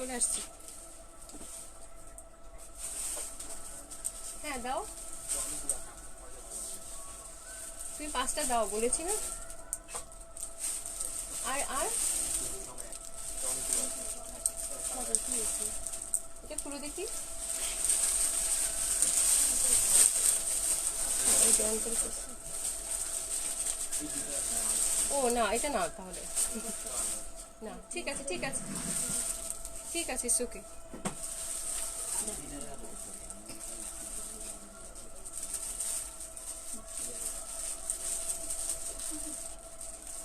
চলে আসছি। হ্যাঁ দাও, তুমি 5টা দাও বলেছি না। আর আর এটা খুলে দেখি। ও না, এটা না তাহলে। না ঠিক আছে, ঠিক আছে, ঠিক আছে, ওকে।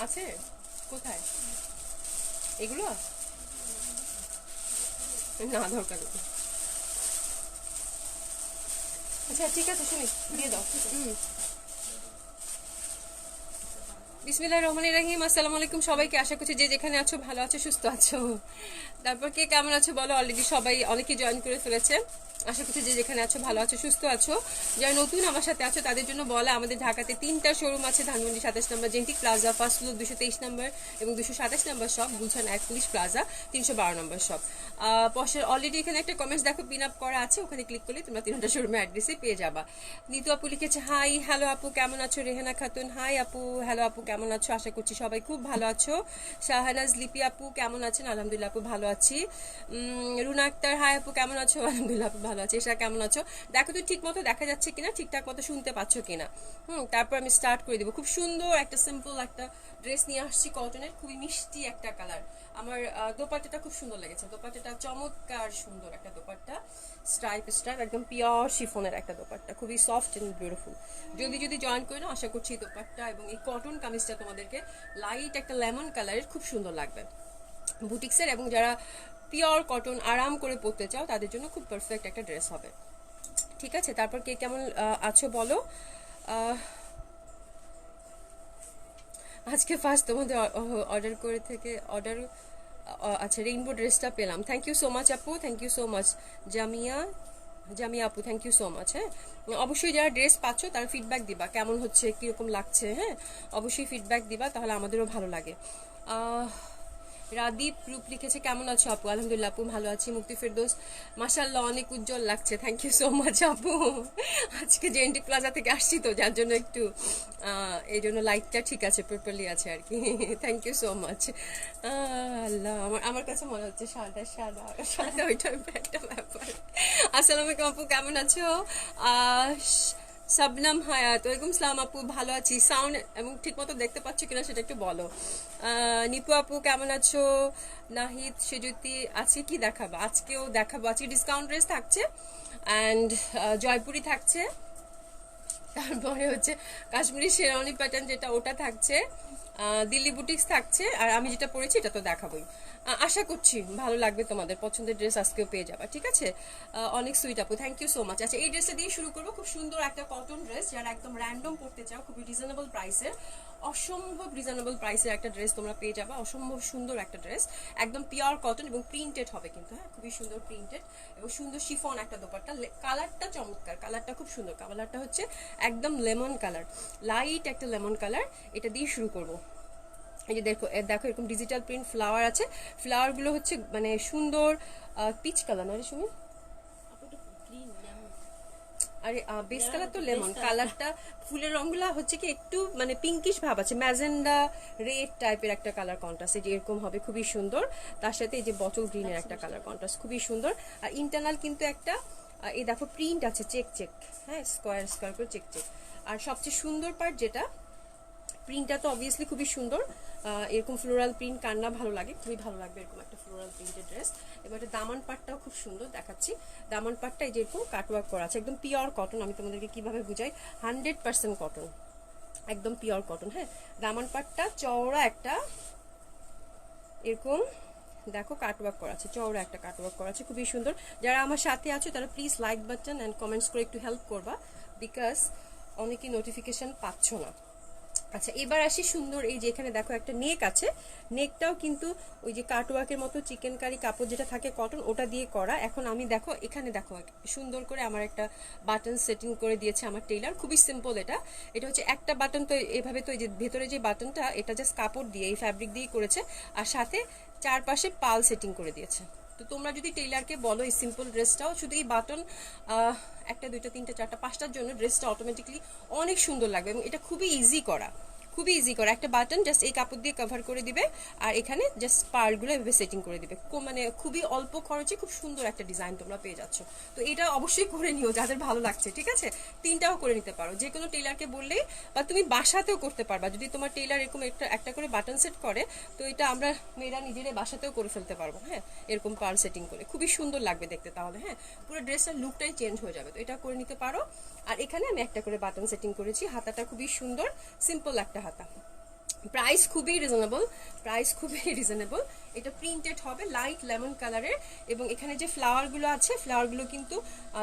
আছে কোথায় এগুলো? না দরকার নেই। আচ্ছা ঠিক আছে, শুনি, দিয়ে দাও। বিসমিল্লাহির রহমানির রহিম। আসসালামু আলাইকুম সবাইকে, আশা করছি যে যেখানে আছো ভালো আছো, সুস্থ আছো। তারপর কে কেমন আছো বলো। অলরেডি সবাই অনেকেই জয়েন করে ফেলেছে। আশা করছি যে যেখানে আছো ভালো আছো, সুস্থ আছো। যারা নতুন আমার সাথে আছো তাদের জন্য বলা, আমাদের ঢাকাতে 3টা শোরুম আছে। ধানমন্ডি 27 নম্বর জেন্টিক প্লাজা ফার্স্ট ফ্লোর 223 নম্বর এবং 227 নম্বর শপ, গুলশান 1 পুলিশ প্লাজা 312 নম্বর শপ। পশের অলরেডি এখানে একটা কমেন্টস দেখো পিন আপ করা আছে, ওখানে ক্লিক করলে তোমরা 3টা শোরুমের অ্যাড্রেসে পেয়ে যাবা। নিতু আপু লিখেছে হাই, হ্যালো আপু কেমন আছো। রেহানা খাতুন হাই আপু, হ্যালো আপু কেমন আছো, আশা করছি সবাই খুব ভালো আছো। শাহনাজ লিপি আপু কেমন আছেন, আলহামদুলিল্লাহ আপু ভালো আছি। রুনা আক্তার হাই আপু কেমন আছো, আলহামদুলিল্লাহ আপু ভালো আছি। এসা কেমন আছো, দেখো তো ঠিক মতো দেখা যাচ্ছে কিনা, ঠিকঠাক মতো শুনতে পাচ্ছ কিনা। তারপর আমি স্টার্ট করে দিব। খুব সুন্দর একটা সিম্পল একটা ড্রেস নিয়ে আসছি কটনের, খুবই মিষ্টি একটা কালার। আমার দোপাট্টাটা খুব সুন্দর লেগেছে, দোপাট্টাটা চমৎকার সুন্দর একটা দোপাট্টা, স্ট্রাইপ স্ট্রাইপ একদম পিওর শিফনের একটা দোপাট্টা, খুবই সফট এন্ড বিউটিফুল। যদি জয়েন করে না, আশা করছি এই দোপাট্টা এবং এই কটন কামিজটা তোমাদেরকে লাইট একটা লেমন কালারের খুব সুন্দর লাগবে বুটিক্সের। এবং যারা পিওর কটন আরাম করে পরতে চাও তাদের জন্য খুব পারফেক্ট একটা ড্রেস হবে। ঠিক আছে, তারপর কে কেমন আছো বলো। আজকে ফার্স্ট তোমাদের অর্ডার করে থেকে অর্ডার, আচ্ছা রেইনবো ড্রেসটা পেলাম, থ্যাংক ইউ সো মাচ আপু, thank you so much. Jamia Jamia আপু থ্যাংক ইউ সো মাচ। হ্যাঁ অবশ্যই যারা ড্রেস পাচ্ছ তারা ফিডব্যাক দিবা, কেমন হচ্ছে কীরকম লাগছে। হ্যাঁ অবশ্যই ফিডব্যাক দিবা, তাহলে আমাদেরও ভালো লাগে। রাদীপ রূপ লিখেছে কেমন আছো আপু, আলহামদুলিল্লাহ আপু ভালো আছি। মুক্তি ফেরদৌস মাশাআল্লাহ অনেক উজ্জ্বল লাগছে, থ্যাংক ইউ সো মাচ আপু। আজকে জেএনটি প্লাজা থেকে আসছি তো, যার জন্য একটু এই জন্য লাইটটা ঠিক আছে, প্রপারলি আছে আর কি। Thank you so much. আল্লাহ, আমার কাছে মনে হচ্ছে সাদা সাদা সাদা, ওইটা একটা ব্যাপার। আসসালামু আলাইকুম আপু কেমন আছো। সাবনাম হায়াত ওয়ালাইকুম সালাম আপু, ভালো আছি। সাউন্ড এবং ঠিক মতো দেখতে পাচ্ছ কিনা সেটা একটু বলো। নিপু আপু কেমন আছো। নাহিদ সেজুতি আজকে কি দেখাবো, আজকেও দেখাবো, আজকে ডিসকাউন্ট ড্রেস থাকছে অ্যান্ড জয়পুরি থাকছে, তারপরে হচ্ছে কাশ্মীরি শেরওয়ানি প্যাটার্ন যেটা ওটা থাকছে, দিল্লি বুটিক্স থাকছে, আর আমি যেটা পরেছি এটা তো দেখাবোই। আশা করছি ভালো লাগবে, তোমাদের পছন্দের ড্রেস আজকেও পেয়ে যাবা। ঠিক আছে, অনেক সুইট আপু, থ্যাংক ইউ সো মাচ। আচ্ছা এই ড্রেসটা দিয়ে শুরু করবো, খুব সুন্দর একটা কটন ড্রেস, যারা একদম র্যান্ডম পড়তে চাও, খুবই রিজনেবল প্রাইসের, অসম্ভব রিজনেবল প্রাইসের একটা ড্রেস তোমরা পেয়ে যাবা, অসম্ভব সুন্দর একটা ড্রেস, একদম পিওর কটন এবং প্রিন্টেড হবে কিন্তু। হ্যাঁ খুবই সুন্দর প্রিন্টেড এবং সুন্দর শিফন একটা দোপাট্টা, কালারটা চমৎকার, কালারটা খুব সুন্দর, কালারটা হচ্ছে একদম লেমন কালার, লাইট একটা লেমন কালার। এটা দিয়ে শুরু করবো। এই যে দেখো দেখো এরকম ডিজিটাল প্রিন্ট ফ্লাওয়ার আছে, ফ্লাওয়ারগুলো হচ্ছে মানে সুন্দর পিচ কালার না রে সুমি, আরে বেস কালার তো লেমন কালারটা, ফুলের রঙগুলা হচ্ছে কি একটু মানে পিঙ্কিশ ভাব আছে, ম্যাজেন্ডা রেড টাইপের একটা কালার কন্ট্রাস্ট, এই যে এরকম হবে খুবই সুন্দর। তার সাথে এই যে বটল গ্রিনের একটা কালার কন্ট্রাস্ট খুবই সুন্দর। আর ইন্টারনাল কিন্তু একটা এই দেখো প্রিন্ট আছে চেক চেক, হ্যাঁ স্কোয়ার স্কোয়ার করে চেক চেক। আর সবচেয়ে সুন্দর পার্ট যেটা, প্রিন্টটা তো অবভিয়াসলি খুবই সুন্দর, এরকম ফ্লোরাল প্রিন্ট কার না ভালো লাগে, খুবই ভালো লাগবে এরকম একটা ফ্লোরাল প্রিন্টের ড্রেস। এবার দামান পাটটাও খুব সুন্দর দেখাচ্ছি, দামান পাটটা এই যে এরকম কাটওয়ার্ক করা আছে, একদম পিওর কটন। আমি তোমাদেরকে কিভাবে বুঝাই, 100% কটন, একদম পিওর কটন। হ্যাঁ দামান পাটটা চওড়া একটা এরকম দেখো কাটওয়ার্ক করা আছে, চওড়া একটা কাটওয়ার্ক করা আছে, খুবই সুন্দর। যারা আমার সাথে আছো তারা please like button and comments করে একটু হেল্প করবা, বিকজ অনেকেই নোটিফিকেশন পাচ্ছ না। আচ্ছা এবার আসি সুন্দর, এই যে এখানে দেখো একটা নেক আছে, নেকটাও কিন্তু ওই যে কাটওয়ার্কের মতো চিকেন কারি কাপড় যেটা থাকে কটন ওটা দিয়ে করা। এখন আমি দেখো এখানে দেখো সুন্দর করে আমার একটা বাটন সেটিং করে দিয়েছে আমার টেইলার, খুবই সিম্পল। এটা এটা হচ্ছে একটা বাটন, তো এভাবে তো এই যে ভেতরে যে বাটনটা এটা জাস্ট কাপড় দিয়ে এই ফ্যাব্রিক দিয়েই করেছে, আর সাথে চারপাশে পাল সেটিং করে দিয়েছে। তো তোমরা যদি টেইলারকে বলো এই সিম্পল ড্রেসটাও শুধু এই বাটন একটা দুইটা তিনটা চারটা পাঁচটার জন্য ড্রেসটা অটোমেটিকলি অনেক সুন্দর লাগবে, এবং এটা খুবই ইজি করা, খুবই ইজি করা। একটা বাটন জাস্ট এই কাপড় দিয়ে কভার করে দিবে, আর এখানে জাস্ট পার্লগুলো এভাবে সেটিং করে দিবে, মানে খুবই অল্প খরচে খুব সুন্দর একটা ডিজাইন তোমরা পেয়ে যাচ্ছ। তো এটা অবশ্যই করে নিও যাদের ভালো লাগছে, ঠিক আছে? তিনটাও করে নিতে পারো, যে কোনো টেইলারকে বললেই, বা তুমি বাসাতেও করতে পারবা যদি তোমার টেইলার এরকম একটা করে বাটন সেট করে। তো এটা আমরা মেয়েরা নিজেরাই বাসাতেও করে ফেলতে পারবো, হ্যাঁ, এরকম পার্ল সেটিং করে খুবই সুন্দর লাগবে দেখতে, তাহলে হ্যাঁ পুরো ড্রেসটার লুকটাই চেঞ্জ হয়ে যাবে। তো এটা করে নিতে পারো। আর এখানে আমি একটা করে বাটন সেটিং করেছি, হাতাটা খুবই সুন্দর, সিম্পল একটা হাতা। প্রাইস খুবই রিজনেবল, প্রাইস খুবই রিজনেবল। এটা প্রিন্টেড হবে লাইট লেমন কালারের, এবং এখানে যে ফ্লাওয়ারগুলো আছে ফ্লাওয়ারগুলো কিন্তু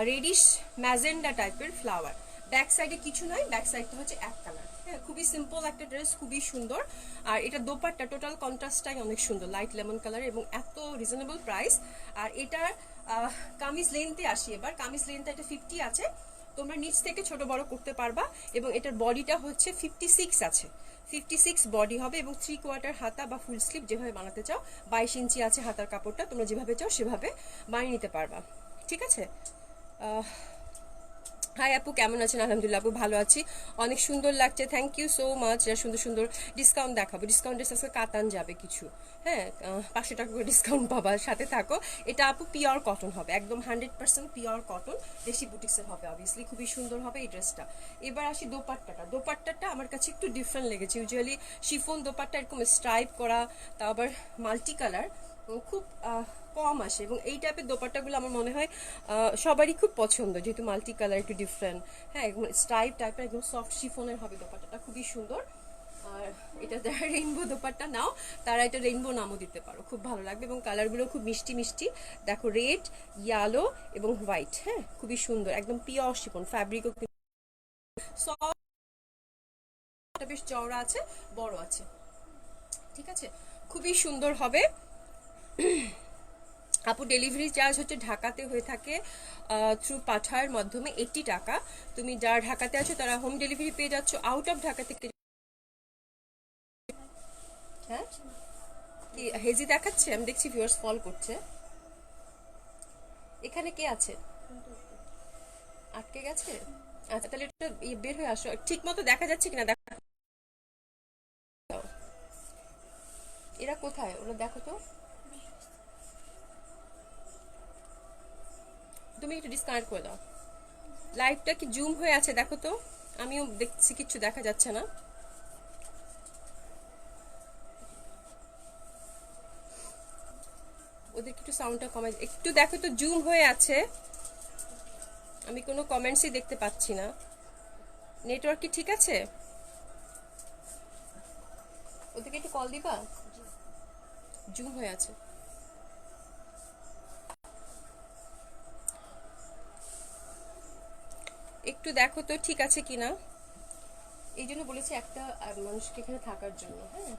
রেডিশ ম্যাজেন্ডা টাইপের ফ্লাওয়ার। ব্যাক সাইডে কিছু নয়, ব্যাক সাইডটা হচ্ছে এক কালার। হ্যাঁ, খুবই সিম্পল একটা ড্রেস, খুবই সুন্দর। আর এটা দোপাট্টা টোটাল কন্ট্রাস্টটাই অনেক সুন্দর, লাইট লেমন কালার, এবং এত রিজনেবল প্রাইস। আর এটার কামিজ লেন্থে আসি এবার। কামিজ লেন্থটা এটা 50 আছে, তোমরা নিচ থেকে ছোট বড় করতে পারবা। এবং এটার বডিটা হচ্ছে 56 আছে, 56 বডি হবে, এবং 3/4 হাতা বা ফুল স্লিভ যেভাবে বানাতে চাও। 22 ইঞ্চি আছে হাতার কাপড়টা, তোমরা যেভাবে চাও সেভাবে বানিয়ে নিতে পারবা, ঠিক আছে? হাই আপু, কেমন আছেন? আলহামদুলিল্লাহ আপু ভালো আছি, অনেক সুন্দর লাগছে, থ্যাংক ইউ সো মাচ। সুন্দর সুন্দর ডিসকাউন্ট দেখাবো, ডিসকাউন্ট আজকে কাতান যাবে কিছু, হ্যাঁ, 500 টাকা করে ডিসকাউন্ট পাবা, সাথে থাকো। এটা আপু পিওর কটন হবে, একদম 100% পিওর কটন, দেশি বুটিক্সের হবে, অবভিয়াসলি খুবই সুন্দর হবে এই ড্রেসটা। এবার আসি দোপাট্টাটা। দোপাট্টাটা আমার কাছে একটু ডিফারেন্ট লেগেছে। ইউজুয়ালি শিফন দোপাট্টা এরকম স্ট্রাইপ করা, তা আবার মাল্টি কালার খুব কম আসে, এবং এই টাইপের দোপাট্টাগুলো আমার মনে হয় সবারই খুব পছন্দ, যেহেতু মাল্টি কালার একটু ডিফারেন্ট, হ্যাঁ, একদম স্ট্রাইপ টাইপের, একদম সফট শিফনের হবে দোপাট্টাটা, খুবই সুন্দর। আর এটা যারা রেইনবো দোপাট্টা নাও তারা এটা রেইনবো নামও দিতে পারো, খুব ভালো লাগবে, এবং কালারগুলো খুব মিষ্টি মিষ্টি। দেখো রেড, ইয়েলো এবং হোয়াইট, হ্যাঁ, খুবই সুন্দর, একদম পিওর শিফন, ফ্যাব্রিকও সফট, বেশ চওড়া আছে, বড় আছে, ঠিক আছে, খুবই সুন্দর হবে। আপু ডেলিভারি চার্জ হচ্ছে ঢাকাতে হয়ে থাকে থ্রু পাঠার মাধ্যমে 80 টাকা। তুমি যারা ঢাকাতে আছো তারা হোম ডেলিভারি পেয়ে যাচ্ছ। আউট অফ ঢাকা থেকে, হ্যাঁ, কি হেজি দেখাচ্ছে? আমি দেখছি ভিউয়ার্স ফল করছে। এখানে কে আছে? আটকে গেছে? আচ্ছা, তাহলে একটু বের হয়ে আসো, ঠিক মতো দেখা যাচ্ছে কিনা দেখো। এরা কোথায়? ওরা দেখো তো, তুমি একটু ডিসকানেক্ট করে দাও। লাইভটা কি জুম হয়ে আছে দেখো তো, আমিও দেখছি কিছু দেখা যাচ্ছে না। ওদের একটু সাউন্ডটা কমাই, একটু দেখো তো, জুম হয়ে আছে, আমি কোনো কমেন্টসই দেখতে পাচ্ছি না। নেটওয়ার্ক কি ঠিক আছে? ওদেরকে একটু কল দিবা, জুম হয়ে আছে। একটু দেখো তো ঠিক আছে কিনা, এই জন্য বলেছি একটা মানুষকে এখানে থাকার জন্য। হ্যাঁ,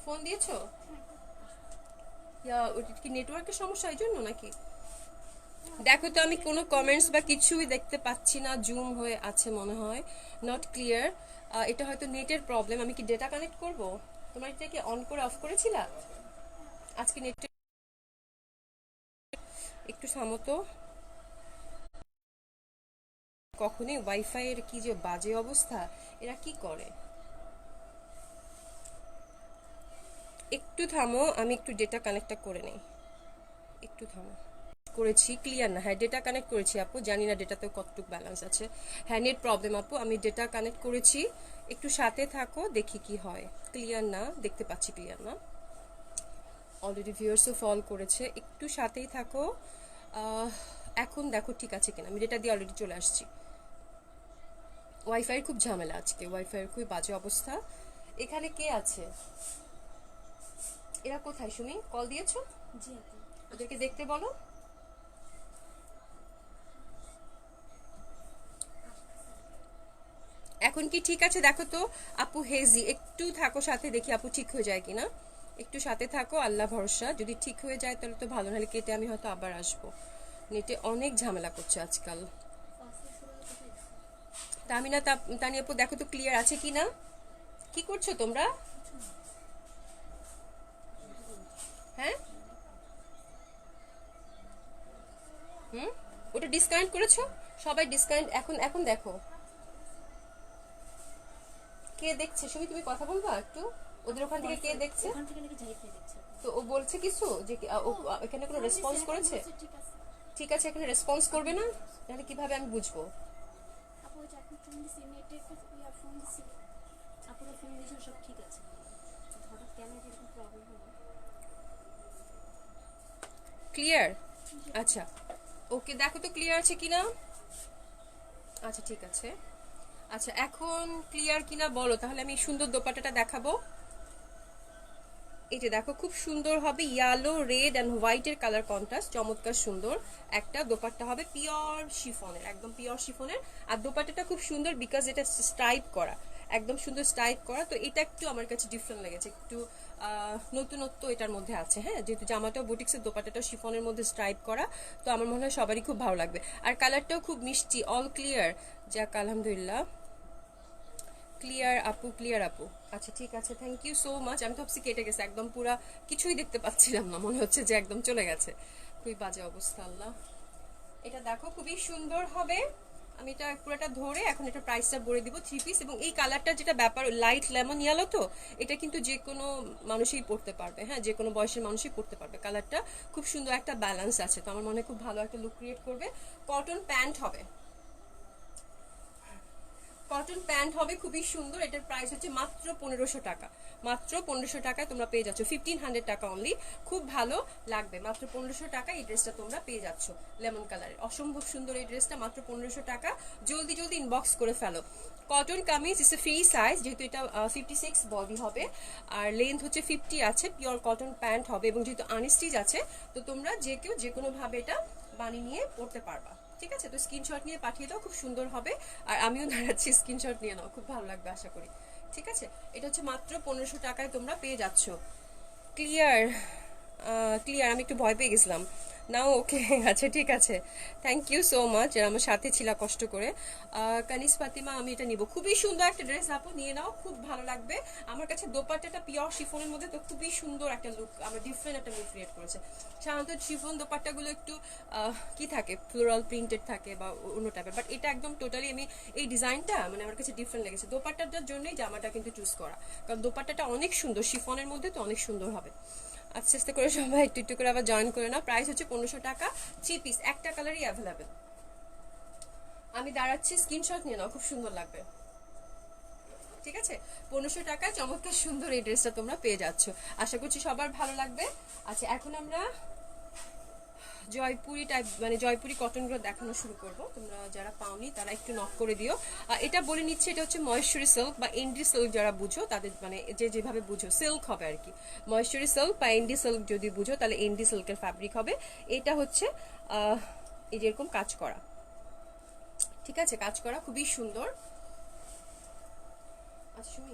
ফোন দিয়েছো? ওটা কি নেটওয়ার্কের সমস্যা এই জন্য নাকি? দেখো তো, আমি কোনো কমেন্টস বা কিছুই দেখতে পাচ্ছি না, জুম হয়ে আছে মনে হয়, নট ক্লিয়ার। এটা হয়তো নেটের প্রবলেম। আমি কি ডেটা কানেক্ট করব? তোমার এটা কি অন করে অফ করেছিলা আজকে? নেট একটু থামো তো, কখনই ওয়াইফাই এর কি যে বাজে অবস্থা, এরা কি করে। একটু থামো, আমি একটু ডেটা কানেক্টটা করে নেই, একটু থামো। করেছি, ক্লিয়ার না? হ্যাঁ, ডেটা কানেক্ট করেছি আপু, জানি না ডেটাতে কতটুকু ব্যালেন্স আছে। হ্যাঁ, নেট প্রবলেম আপু, আমি ডেটা কানেক্ট করেছি, একটু সাথে থাকো, দেখি কি হয়। ক্লিয়ার না, দেখতে পাচ্ছি ক্লিয়ার না। অলরেডি ভিউয়ার্সও ফল করেছে, একটু সাথেই থাকো। এখন দেখো ঠিক আছে কিনা, আমি ডেটা দিয়ে অলরেডি চলে আসছি। ওয়াইফাই খুব ঝামেলা আজকে, ওয়াইফাই খুবই বাজে অবস্থা। এখানে কে আছে? এরা কোথায়? সুমি কল দিয়েছো? জি, ওদেরকে দেখতে বলো। এখন কি ঠিক আছে দেখো তো আপু। হেজি একটু থাকো সাথে, দেখি আপু ঠিক হয়ে যায় কিনা, একটু সাথে থাকো, আল্লাহ ভরসা। যদি ঠিক হয়ে যায় তাহলে তো ভালো, নাহলে কেটে আমি হয়তো আবার আসবো। নেটে অনেক ঝামেলা করছে আজকাল। তামিনা তানি আপু দেখো তো ক্লিয়ার আছে কিনা। কি করছো তোমরা? হ্যাঁ, ওটা ডিসকানেক্ট করেছো? সবাই ডিসকানেক্ট। এখন এখন দেখো কে দেখছে। সুমি তুমি কথা বলবা একটু, ওদের ওখান থেকে কে দেখছে? ওখান থেকে নাকি জাহিদ ভাই দেখছে। তো ও বলছে কিছু যে এখানে কোনো রেসপন্স করেছে? ঠিক আছে ঠিক আছে, এখানে রেসপন্স করবে না, তাহলে কিভাবে আমি বুঝবো? আপু ওই যে আপনি ফোন দিছি নেটে একটা ফোন দিছি, আপুরা ফোন দিয়েছেন সব ঠিক আছে, হঠাৎ কেন এরকম প্রবলেম হলো। ক্লিয়ার? আচ্ছা ওকে, দেখো তো ক্লিয়ার আছে কিনা। আচ্ছা ঠিক আছে। আচ্ছা এখন ক্লিয়ার কিনা বলো, তাহলে আমি সুন্দর দোপাট্টাটা দেখাবো। এই যে দেখো খুব সুন্দর হবে, ইয়েলো রেড অ্যান্ড হোয়াইটের কালার কন্ট্রাস্ট, চমৎকার সুন্দর একটা দোপাট্টা হবে, পিওর শিফনের, একদম পিওর শিফনের। আর দোপাট্টাটা খুব সুন্দর বিকজ এটা স্ট্রাইপ করা, একদম সুন্দর স্ট্রাইপ করা। তো এটা একটু আমার কাছে ডিফারেন্ট লেগেছে, একটু নতুনত্ব এটার মধ্যে আছে। হ্যাঁ, যেহেতু জামাটাও বুটিক্সের, দোপাট্টাটাও শিফনের মধ্যে স্ট্রাইপ করা, তো আমার মনে হয় সবারই খুব ভালো লাগবে। আর কালারটাও খুব মিষ্টি, অল ক্লিয়ার, যাক আলহামদুলিল্লাহ। ক্লিয়ার আপু, ক্লিয়ার আপু। আচ্ছা ঠিক আছে, থ্যাংক ইউ সো মাচ। আমি তো ভাবছি কেটে গেছে, একদম পুরা কিছুই দেখতে পাচ্ছিলাম না, মনে হচ্ছে যে একদম চলে গেছে। খুবই বাজে অবস্থা, আল্লাহ। এটা দেখো খুবই সুন্দর হবে। আমি এটা পুরোটা ধরে এখন এটা প্রাইসটা বলে দিব। 3 পিস, এবং এই কালারটা যেটা ব্যাপার, লাইট লেমন ইয়েলো, তো এটা কিন্তু যে কোনো মানুষই পরতে পারবে। হ্যাঁ, যে কোনো বয়সের মানুষই পরতে পারবে। কালারটা খুব সুন্দর একটা ব্যালেন্স আছে, তো আমার মনে হয় খুব ভালো একটা লুক ক্রিয়েট করবে। কটন প্যান্ট হবে, কটন প্যান্ট হবে, খুবই সুন্দর। এটার প্রাইস হচ্ছে মাত্র 1500 টাকা। মাত্র 1500 টাকায় তোমরা পেয়ে যাচ্ছ, 1500 টাকা অনলি। খুব ভালো লাগবে, মাত্র 1500 টাকা এই ড্রেসটা তোমরা পেয়ে যাচ্ছ, লেমন কালারের, অসম্ভব সুন্দর এই ড্রেসটা, মাত্র 1500 টাকা। জলদি জলদি ইনবক্স করে ফেলো। Cotton kameez, it's a free size, যেহেতু এটা 56 বডি হবে আর লেন্থ হচ্ছে 50 আছে। পিওর কটন প্যান্ট হবে, এবং যেহেতু আনস্টিচ আছে, তো তোমরা যে কেউ যে কোনো ভাবে এটা বানিয়ে নিয়ে পড়তে পারবা। ঠিক আছে, তো স্ক্রিনশট নিয়ে পাঠিয়ে দাও, খুব সুন্দর হবে। আর আমিও দাঁড়াচ্ছি, স্ক্রিনশট নিয়ে নাও, খুব ভালো লাগবে আশা করি। ঠিক আছে, এটা হচ্ছে মাত্র 1500 টাকায় তোমরা পেয়ে যাচ্ছ। ক্লিয়ার? ক্লিয়ার, আমি একটু ভয় পেয়ে গেছিলাম। নাও ওকে, আচ্ছা ঠিক আছে, থ্যাংক ইউ সো মাচ, আমার সাথে ছিল কষ্ট করে। কানিস ফাতিমা, আমি এটা নিব। খুবই সুন্দর একটা ড্রেস আপু, নিয়ে নাও, খুব ভালো লাগবে। আমার কাছে দোপাট্টাটা পিওর শিফনের মধ্যে, তো খুবই সুন্দর একটা লুক, আমার ডিফারেন্ট একটা লুক ক্রিয়েট করেছে। সাধারণত শিফন দোপাট্টাগুলো একটু কি থাকে, ফ্লোরাল প্রিন্টেড থাকে বা অন্য টাইপের, বাট এটা একদম টোটালি, আমি এই ডিজাইনটা মানে আমার কাছে ডিফারেন্ট লেগেছে। দোপাট্টাটার জন্যই জামাটা কিন্তু চুজ করা, কারণ দোপাট্টাটা অনেক সুন্দর, শিফনের মধ্যে তো অনেক সুন্দর হবে। আস্তে আস্তে করে সবাই একটু একটু করে আবার জয়েন করে নাও। প্রাইস হচ্ছে 1500 টাকা, 3 পিস, একটা কালারই অ্যাভেলেবেল। আমি দাঁড়াচ্ছি, স্ক্রিনশট নিয়ে নাও, খুব সুন্দর লাগবে। ঠিক আছে, 1500 টাকায় চমৎকার সুন্দর এই ড্রেসটা তোমরা পেয়ে যাচ্ছ, আশা করছি সবার ভালো লাগবে। আচ্ছা এখন আমরা জয়পুরি টাইপ, মানে জয়পুরি কটনগুলো দেখানো শুরু করব। তোমরা যারা পাওনি তারা একটু নক করে দিও। এটা বলে নিচ্ছে, এটা হচ্ছে ময়েশ্চারি সিল্ক বা এন্ডি সিল্ক, যারা বুঝো তাদের, মানে যে যেভাবে বুঝো সিল্ক হবে আর কি। ময়েশ্চারি সিল্ক বা এন্ডি সিল্ক যদি বুঝো, তাহলে এন্ডি সিল্কের ফ্যাব্রিক হবে। এটা হচ্ছে এই যেরকম কাজ করা, ঠিক আছে, কাজ করা খুবই সুন্দর। আচ্ছা শুনি,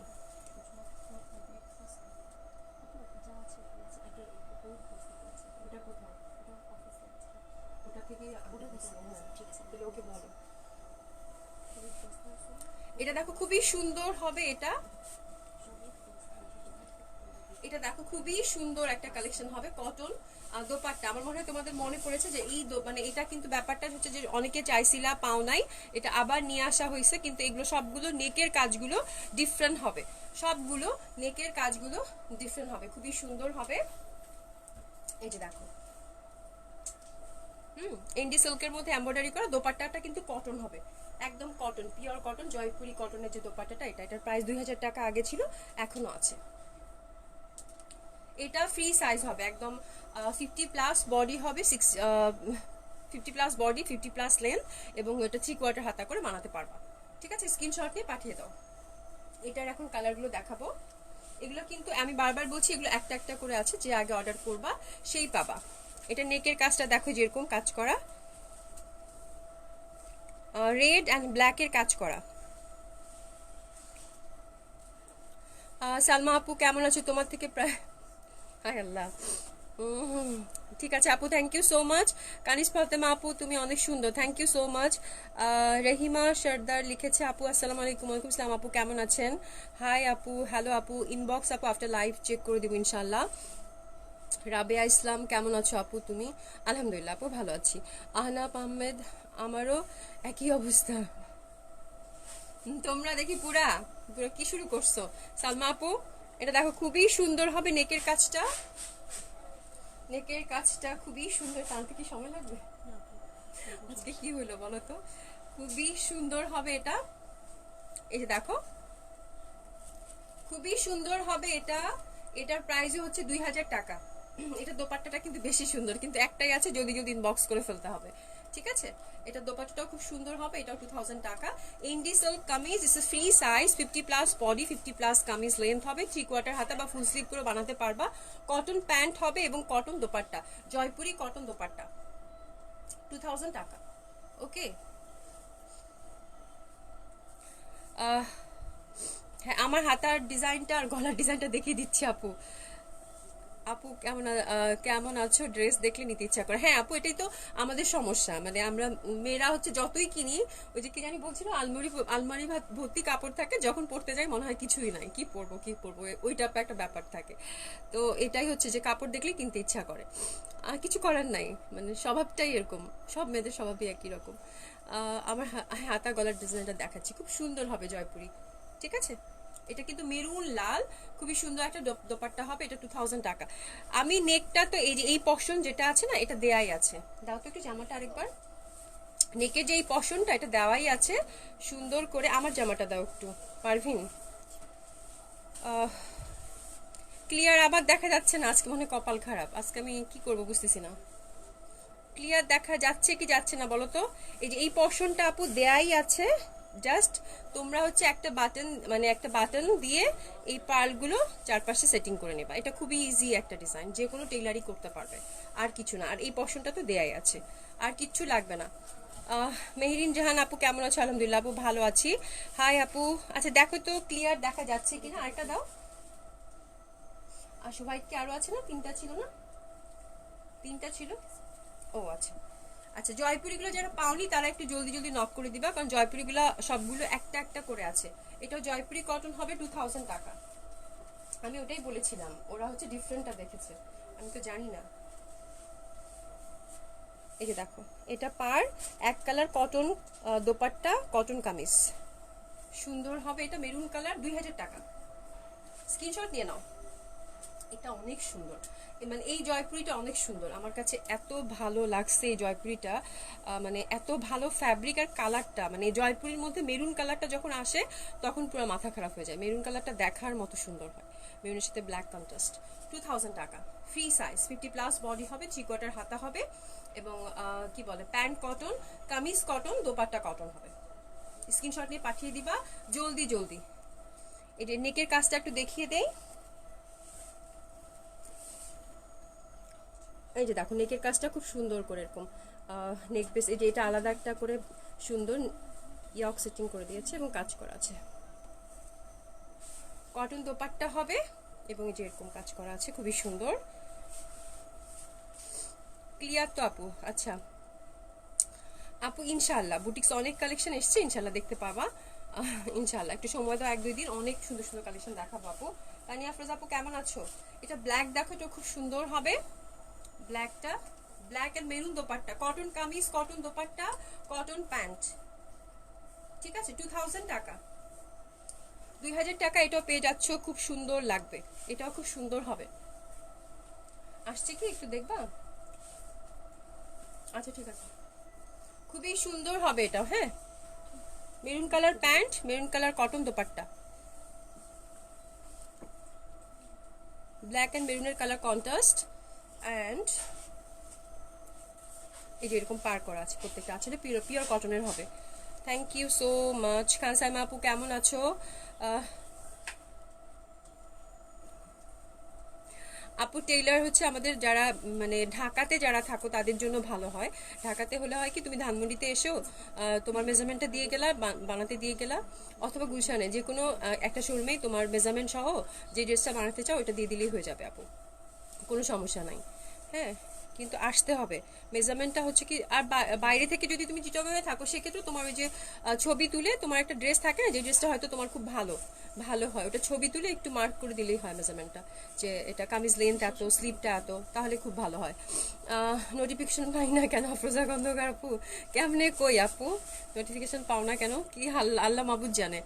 ওটা কোথায়? ওটা থেকে ঠিক আছে তাহলে ওকে বলো। এটা দেখো খুবই সুন্দর হবে, এটা এটা দেখো খুবই সুন্দর একটা কালেকশন হবে, কটন দোপাট্টা। আমার মনে হয় তোমাদের মনে পড়েছে যে এই মানে এটা কিন্তু ব্যাপারটা হচ্ছে যে অনেকে চাইছিলা, পাও নাই, এটা আবার নিয়ে আসা হয়েছে। কিন্তু এগুলো সবগুলো নেকের কাজগুলো ডিফারেন্ট হবে, সবগুলো নেকের কাজগুলো ডিফারেন্ট হবে, খুবই সুন্দর হবে। এই যে দেখো, ইন্ডি সিল্কের মধ্যে এমব্রয়ডারি করা, দোপাট্টাটা কিন্তু কটন হবে, একদম কটন, পিওর কটন, জয়পুরি কটনের যে দোপাট্টাটা, এটার প্রাইস 2000 টাকা আগে ছিল, এখনো আছে। এটা ফ্রি সাইজ হবে, একদম 50+ বডি হবে, 50+ বডি, 50+ লেন্থ, এবং এটা 3/4 হাতা করে বানাতে পারবা। ঠিক আছে, স্ক্রিনশট নিয়ে পাঠিয়ে দাও। এটার এখন কালারগুলো দেখাবো। এগুলো কিন্তু আমি বারবার বলছি, এগুলো একটা একটা করে আছে, যে আগে অর্ডার করবা সেই পাবা। এটা নেকের কাজটা দেখো, যেরকম কাজ করা, রেড অ্যান্ড ব্ল্যাকের কাজ করা। সালমা আপু কেমন আছো? তোমার থেকে প্রায়, হায় আল্লাহ, ঠিক আছে আপু, thank you so much. Kanis Fatema আপু, তুমি অনেক সুন্দর, thank you so much. Rahima Sardar লিখেছে, আপু আসসালামু আলাইকুম। ওয়ালাইকুম আসসালাম আপু, কেমন আছেন? হাই আপু, হ্যালো আপু, ইনবক্স আপু আফটার লাইভ চেক করে দিব ইনশাল্লাহ। রাবেয়া ইসলাম কেমন আছো আপু তুমি? আলহামদুলিল্লাহ আপু ভালো আছি। আহনাব আহমেদ আমারও একই অবস্থা। তোমরা দেখি পুরা পুরো কি শুরু করছো। সালমা আপু এটা দেখো খুবই সুন্দর হবে নেকের কাজটা, নেকের কাজটা খুবই সুন্দর। টানতে কি সময় লাগবে? আজকে কি হলো বলো তো, খুবই সুন্দর হবে এটা। এই যে দেখো খুবই সুন্দর হবে এটা। এটার প্রাইসও হচ্ছে 2000 টাকা। এটা দোপাট্টাটা কিন্তু বেশি সুন্দর, কিন্তু একটাই আছে জলদি জলদি ইনবক্স করে ফেলতে হবে, ঠিক আছে? এটা দোপাট্টাটাও খুব সুন্দর হবে, এটাও 2000 টাকা। ইন্ডি silk kameez, it's a free size, 50 plus body, 50 plus kameez length হবে, 3/4 হাতা বা ফুল স্লিভ করে বানাতে পারবা। কটন প্যান্ট হবে এবং কটন দোপাট্টা, জয়পুরি কটন দোপাট্টা, 2000 টাকা। ওকে, হ্যাঁ আমার হাতার ডিজাইনটা আর গলার ডিজাইনটা দেখিয়ে দিচ্ছি আপু। আপু কেমন আছো? ড্রেস দেখলে নিতে ইচ্ছা করে। হ্যাঁ আপু এটাই তো আমাদের সমস্যা, মানে আমরা মেয়েরা হচ্ছে যতই কিনি, ওই যে কি জানি বলছিল, আলমারি আলমারি ভর্তি কাপড় থাকে, যখন পড়তে যাই মনে হয় কিছুই নাই, কি পরবো কি পরবো, ওইটা একটা ব্যাপার থাকে। তো এটাই হচ্ছে যে কাপড় দেখলে কিনতে ইচ্ছা করে, আর কিছু করার নাই, মানে স্বভাবটাই এরকম, সব মেয়েদের স্বভাবই একই রকম। আমার হাতা গলার ডিজাইনটা দেখাচ্ছি, খুব সুন্দর হবে জয়পুরি, ঠিক আছে? এটা কিন্তু মেরুন লাল, খুবই সুন্দর একটা দোপাট্টা হবে, এটা 2000 টাকা। আমি নেকটা তো এই যে এই পশন যেটা আছে না, এটা দেয়াই আছে। দাও তো একটু জামাটা আরেকবার। নেকের যে এই পশনটা এটা দেওয়াই আছে সুন্দর করে। আমার জামাটা দাও একটু পারভিন। ক্লিয়ার আবার দেখা যাচ্ছে না, আজকে মনে হয় কপাল খারাপ, আজকে আমি কি করব বুঝতেছি না। ক্লিয়ার দেখা যাচ্ছে কি যাচ্ছে না বলো তো? এই যে এই পশনটা আপু দেয়াই আছে, জাস্ট তোমরা হচ্ছে একটা বাটন, মানে একটা বাটন দিয়ে এই পার্লগুলো চারপাশে সেটিং করে নেবা। এটা খুবই ইজি একটা ডিজাইন, যে কোনো টেইলারই করতে পারবে, আর কিছু না। আর এই পশনটা তো দেয়াই আছে, আর কিচ্ছু লাগবে না। মেহরিন জাহান আপু কেমন আছো? আলহামদুলিল্লাহ আপু ভালো আছি। হাই আপু, আচ্ছা দেখো তো ক্লিয়ার দেখা যাচ্ছে কিনা, আরেকটা দাও। আর সবাই কি আরো আছে না? তিনটা ছিল না? তিনটা ছিল, ও আচ্ছা। আচ্ছা জয়পুরিগুলো যারা পাওনি তারা একটু জলদি জলদি নক করে দিবা, কারণ জয়পুরিগুলো সবগুলো একটা একটা করে আছে। এটাও জয়পুরি কটন হবে, 2000 টাকা। আমি ওটাই বলেছিলাম, ওরা হচ্ছে ডিফারেন্টটা দেখেছে, আমি তো জানি না। এই যে দেখো এটা পার এক colour cotton dupatta, cotton kameez, সুন্দর হবে। এটা মেরুন কালার, 2000 টাকা। স্ক্রিনশট নিয়ে নাও, এটা অনেক সুন্দর, মানে এই জয়পুরিটা অনেক সুন্দর, আমার কাছে এত ভালো লাগছে এই জয়পুরিটা। মানে এত ভালো ফ্যাব্রিক আর কালারটা, মানে এই জয়পুরির মধ্যে মেরুন কালারটা যখন আসে তখন পুরো মাথা খারাপ হয়ে যায়। মেরুন কালারটা দেখার মতো সুন্দর হয়, মেরুনের সাথে ব্ল্যাক কন্ট্রাস্ট। 2000 টাকা, ফ্রি সাইজ, 50 প্লাস বডি হবে, 3/4 হাতা হবে, এবং কি বলে pant cotton, kameez cotton, dupatta cotton হবে। স্ক্রিনশট নিয়ে পাঠিয়ে দিবা জলদি জলদি। এই যে নেকের কাজটা একটু দেখিয়ে দেই। এই যে দেখো নেকের কাজটা খুব সুন্দর করে এরকম নেক বেস, এই যে এটা আলাদা একটা করে সুন্দর ইয়ক সেটিং করে দিয়েছে এবং কাজ করা আছে। কটন দোপাট্টা হবে এবং এই যে এরকম কাজ করা আছে, খুবই সুন্দর। ক্লিয়ার তো আপু? আচ্ছা আপু ইনশাআল্লাহ বুটিক্স অনেক কালেকশন এসছে, ইনশাআল্লাহ দেখতে পাবা। ইনশাআল্লাহ একটু সময় দাও, 1-2 দিন, অনেক সুন্দর সুন্দর কালেকশন দেখাবো আপু। তানিয়া আফরোজ আপু কেমন আছো? এটা ব্ল্যাক দেখো, এটা খুব সুন্দর হবে, ব্ল্যাকটা, black and maroon dupatta, cotton kameez, cotton dupatta, cotton pant, ঠিক আছে? 2000 টাকা, 2000 টাকা। এটাও পেয়ে যাচ্ছ, খুব সুন্দর লাগবে, এটাও খুব সুন্দর হবে। আসছে কি একটু দেখবা? আচ্ছা ঠিক আছে, খুবই সুন্দর হবে এটাও। হ্যাঁ maroon colour pant, maroon colour cotton dupatta, black and মেরুনের কালার কন্ট্রাস্ট, অ্যান্ড এই যে এরকম পার করা আছে প্রত্যেকটা, আসলে পিওর পিওর কটনের হবে। Thank you so much. Khan Saima আপু কেমন আছো? আপু টেইলার হচ্ছে আমাদের যারা মানে ঢাকাতে যারা থাকো তাদের জন্য ভালো হয়। ঢাকাতে হলে হয় কি, তুমি ধানমন্ডিতে এসেও তোমার মেজারমেন্টটা দিয়ে গেলা, বানাতে দিয়ে গেলা, অথবা গুলশানে যে কোনো একটা শোরুমেই তোমার মেজারমেন্ট সহ যে ড্রেসটা বানাতে চাও ওটা দিয়ে দিলেই হয়ে যাবে আপু, কোনো সমস্যা নাই। হ্যাঁ কিন্তু আসতে হবে। মেজারমেন্টটা হচ্ছে কি, আর বাইরে থেকে যদি তুমি চিটাগাংয়ে থাকো সেক্ষেত্রে তোমার ওই যে ছবি তুলে তোমার একটা ড্রেস থাকে না, যে ড্রেসটা হয়তো তোমার খুব ভালো ভালো হয়, ওটা ছবি তুলে একটু মার্ক করে দিলেই হয় মেজারমেন্টটা, যে এটা কামিজ লেন্থ এত, স্লিপটা এত, তাহলে খুব ভালো হয়। নোটিফিকেশন পাই না কেন আফরোজা খন্দকার আপু? কেমনে কই আপু, নোটিফিকেশন পাও না কেন? কি আল্লাহ মাবুদ জানে।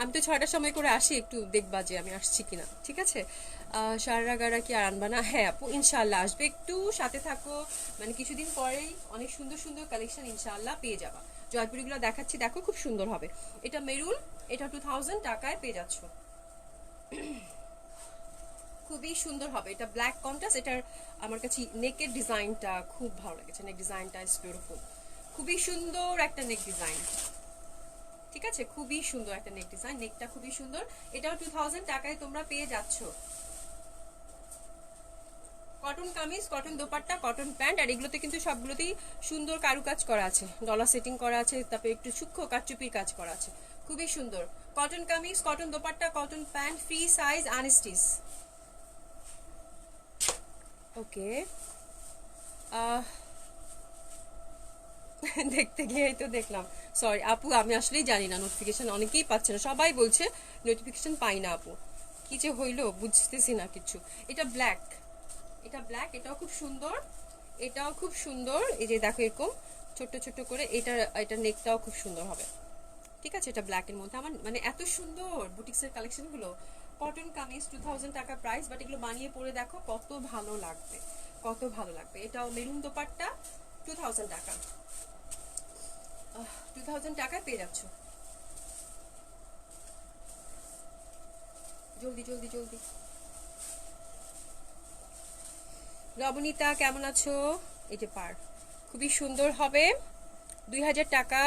আমি তো 6টার সময় করে আসি, একটু দেখবা যে আমি আসছি কিনা, ঠিক আছে? সারা গাড়া কি আর আনবা না? হ্যাঁ আপু, ইনশাল্লাহ আসবে, একটু সাথে থাকো, মানে কিছুদিন পরেই অনেক সুন্দর সুন্দর কালেকশন ইনশাল্লাহ পেয়ে যাবা। জয়পুরিগুলো দেখাচ্ছি, দেখো খুব সুন্দর হবে। এটা মেরুন, এটা 2000 টাকায় পেয়ে যাচ্ছ, খুবই সুন্দর হবে। এটা ব্ল্যাক কন্ট্রাস্ট, এটার আমার কাছে নেকের ডিজাইনটা খুব ভালো লেগেছে, নেক ডিজাইনটা ইজ বিউটিফুল, খুবই সুন্দর একটা নেক ডিজাইন, ঠিক আছে? খুবই সুন্দর একটা নেক ডিজাইন, নেকটা খুবই সুন্দর। এটাও 2000 টাকায় তোমরা পেয়ে যাচ্ছ। Cotton kameez, cotton dupatta, cotton pant, আর এগুলোতে কিন্তু সবগুলোতেই সুন্দর কারুকাজ করা আছে, ডলার সেটিং করা আছে, তারপরে একটু সূক্ষ্ম কারচুপির কাজ করা আছে, খুবই সুন্দর। Cotton kameez, cotton dupatta, cotton pant, free size, unstitch. Okay, দেখতে গিয়েই তো দেখলাম। সরি আপু, আমি আসলেই জানি না, নোটিফিকেশন অনেকেই পাচ্ছে না, সবাই বলছে নোটিফিকেশন পাই না আপু, কি যে হইলো বুঝতেছি না কিছু। এটা ব্ল্যাক, এটা ব্ল্যাক, এটাও খুব সুন্দর, এটাও খুব সুন্দর। এই যে দেখো এরকম ছোট্ট ছোট্ট করে, এটা নেকটাও খুব সুন্দর হবে, ঠিক আছে? এটা ব্ল্যাকের মধ্যে, আমার মানে এত সুন্দর বুটিক্সের কালেকশনগুলো। কটন কামিজ 2000 টাকা প্রাইস, বাট এগুলো বানিয়ে পরে দেখো কত ভালো লাগবে, কত ভালো লাগবে। এটাও মেরুন দোপাট্টা, 2000 টাকা, 2000 টাকায় পেয়ে যাচ্ছ। জলদি জলদি জলদি। রবনীতা কেমন আছো? এই যে পার, খুবই সুন্দর হবে, 2000 টাকা।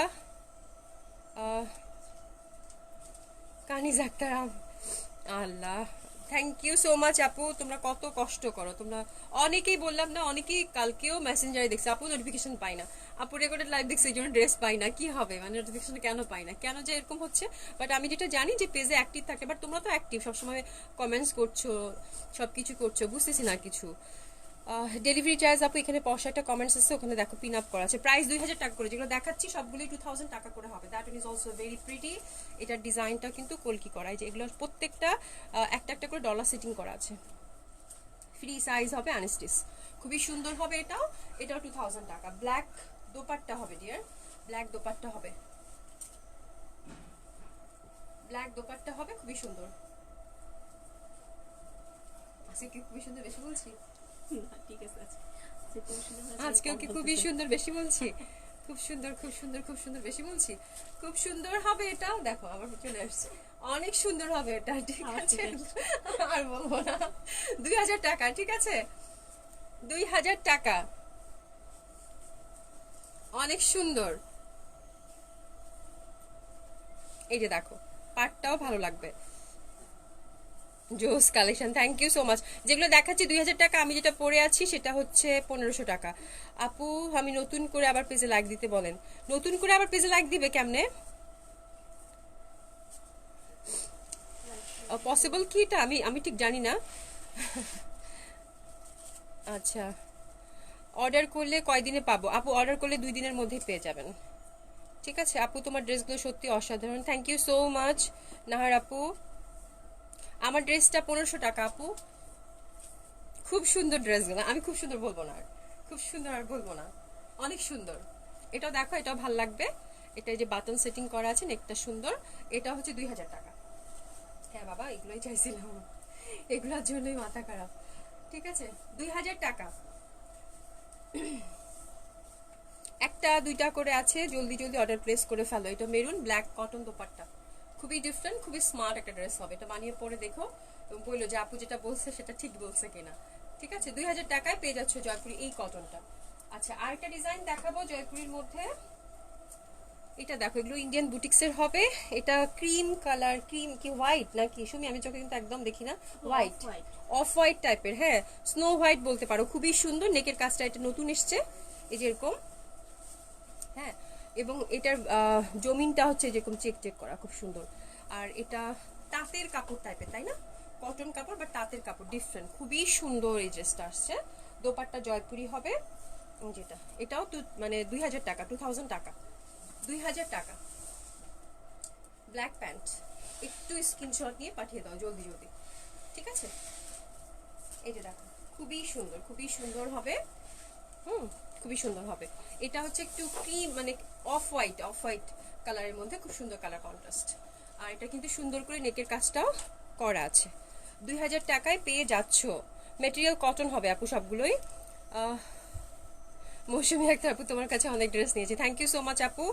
কানিজ আক্তার, আল্লাহ, থ্যাংক ইউ সো মাচ আপু, তোমরা কত কষ্ট করো তোমরা। অনেকেই বললাম না, অনেকেই কালকেও মেসেঞ্জারে দেখছে আপু নোটিফিকেশন পাই না, আপু রেকর্ডেড লাইভ দেখছে এই জন্য ড্রেস পাই না, কি হবে মানে নোটিফিকেশন কেন পাই না, কেন যে এরকম হচ্ছে? বাট আমি যেটা জানি যে পেজে অ্যাক্টিভ থাকে, বাট তোমরা তো অ্যাক্টিভ সবসময়, কমেন্টস করছো, সব কিছু করছো, বুঝতেছি না কিছু। ডেলিভারি চার্জ আপু, এখানে পয়সা একটা কমেন্টস আছে, ওখানে দেখো পিন আপ করা আছে, প্রাইস 2000 টাকা করে, যেগুলো দেখাচ্ছি সবগুলোই 2000 টাকা করে হবে। That is also very pretty. এটার ডিজাইনটা কিন্তু কলকি করা, এই যে এগুলো প্রত্যেকটা একটা একটা করে ডলার সেটিং করা আছে, ফ্রি সাইজ হবে, আনস্টিচ, খুবই সুন্দর হবে। এটাও 2000 টাকা। ব্ল্যাক দোপাট্টা হবে ডিয়ার, ব্ল্যাক দোপাট্টা হবে, ব্ল্যাক দোপাট্টা হবে, খুবই সুন্দর। আজকে কি খুবই সুন্দর বেশি বলছি? ঠিক আছে, আজকে তুমি শুনে হয়েছে, আজকেও কি খুবই সুন্দর বেশি বলছি? খুব সুন্দর, খুব সুন্দর, খুব সুন্দর বেশি বলছি, খুব সুন্দর হবে। এটাও দেখো আবার চলে আসছে, অনেক সুন্দর হবে এটা, ঠিক আছে? আর বলবো না, 2000 টাকা, ঠিক আছে? 2000 টাকা, অনেক সুন্দর। এই যে দেখো পাটটাও ভালো লাগবে, জোস collection, thank you so much. যেগুলো দেখাচ্ছি 2000 টাকা, আমি যেটা পরে আছি সেটা হচ্ছে 1500 টাকা। আপু আমি নতুন করে আবার পেজে লাইক দিতে বলেন, নতুন করে আবার পেজে লাইক দিবে কেমনে? পসিবল কি এটা, আমি আমি ঠিক জানি না। আচ্ছা, অর্ডার করলে কয়দিনে পাবো আপু? অর্ডার করলে 2 দিনের মধ্যেই পেয়ে যাবেন, ঠিক আছে আপু? তোমার ড্রেসগুলো সত্যি অসাধারণ, thank you so much Nahar আপু। আমার ড্রেসটা 1500 টাকা আপু, খুব সুন্দর ড্রেসগুলো, আমি খুব সুন্দর বলবো না, খুব সুন্দর আর বলবো না, অনেক সুন্দর। এটাও দেখো, এটাও ভাল লাগবে। এটা যে বাটন সেটিং করা আছে, নেকটা সুন্দর। এটা হচ্ছে 2000 টাকা। হ্যাঁ বাবা, এগুলোই চাইছিলাম, এগুলোর জন্যই মাথা খারাপ, ঠিক আছে? 2000 টাকা, একটা দুইটা করে আছে, জলদি জলদি অর্ডার প্লেস করে ফেলো। এটা মেরুন ব্ল্যাক কটন দোপাট্টা, খুবই ডিফারেন্ট, খুবই স্মার্ট একটা ড্রেস হবে। এটা বানিয়ে পরে দেখো এবং বললো যে আপু যেটা বলছে সেটা ঠিক বলছে কিনা, ঠিক আছে? 2000 টাকায় পেয়ে যাচ্ছ জয়পুরি এই কটনটা। আচ্ছা, আরেকটা ডিজাইন দেখাবো জয়পুরির মধ্যে। এটা দেখো, এগুলো ইন্ডিয়ান বুটিক্সের হবে। এটা ক্রিম কালার, ক্রিম কি হোয়াইট নাকি সুমি, আমি চোখে কিন্তু একদম দেখি না, হোয়াইট, অফ হোয়াইট টাইপের, হ্যাঁ স্নো হোয়াইট বলতে পারো, খুবই সুন্দর। নেকের কাজটা এটা নতুন এসছে, এই যে এরকম, হ্যাঁ। এবং এটার জমিনটা হচ্ছে যেরকম চেক চেক করা, খুব সুন্দর। আর এটা তাঁতের কাপড় টাইপের, তাই না? কটন কাপড় বা তাঁতের কাপড়, ডিফারেন্ট, খুবই সুন্দর এই ড্রেসটা আসছে। দোপাট্টা জয়পুরি হবে, যেটা এটাও মানে 2000 টাকা, 2000 টাকা, 2000 টাকা। ব্ল্যাক প্যান্ট, একটু স্ক্রিনশট নিয়ে পাঠিয়ে দাও জলদি জলদি, ঠিক আছে? এই যে দেখো, খুবই সুন্দর, খুবই সুন্দর হবে। খুবই সুন্দর হবে। এটা হচ্ছে একটু ক্রিম মানে অফ হোয়াইট কালারের মধ্যে, খুব সুন্দর কালার কন্ট্রাস্ট। আর এটা কিন্তু সুন্দর করে নেকের কাজটাও করা আছে। 2000 টাকায় পেয়ে যাচ্ছ। মেটেরিয়াল কটন হবে আপু সবগুলোই। মৌসুমী আক্তার আপু, তোমার কাছে অনেক ড্রেস নিয়েছি, থ্যাংক ইউ সো মাচ আপু।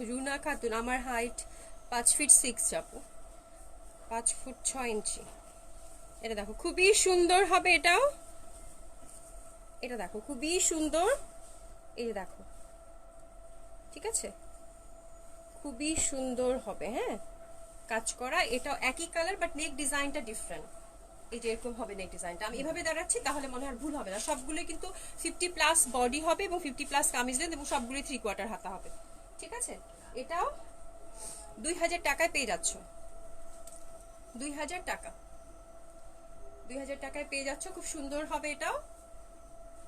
রুনা খাতুন, আমার হাইট 5 ফিট 6 আপু, 5 ফুট 6 ইঞ্চি। এটা দেখো খুবই সুন্দর হবে এটাও। এটা দেখো খুবই সুন্দর, এই যে দেখো, ঠিক আছে, খুবই সুন্দর হবে। হ্যাঁ, কাজ করা, এটাও একই কালার বাট নেক ডিজাইনটা ডিফারেন্ট। এই যে এরকম হবে নেক ডিজাইনটা, আমি এভাবে দাঁড়াচ্ছি তাহলে মনে হয় ভুল হবে না। সবগুলো কিন্তু 50+ বডি হবে এবং 50+ কামিজ লেন্থ এবং সবগুলো 3/4 হাতা হবে, ঠিক আছে? এটাও 2000 টাকায় পেয়ে যাচ্ছ। 2000 টাকা, 2000 টাকায় পেয়ে যাচ্ছ, খুব সুন্দর হবে এটাও।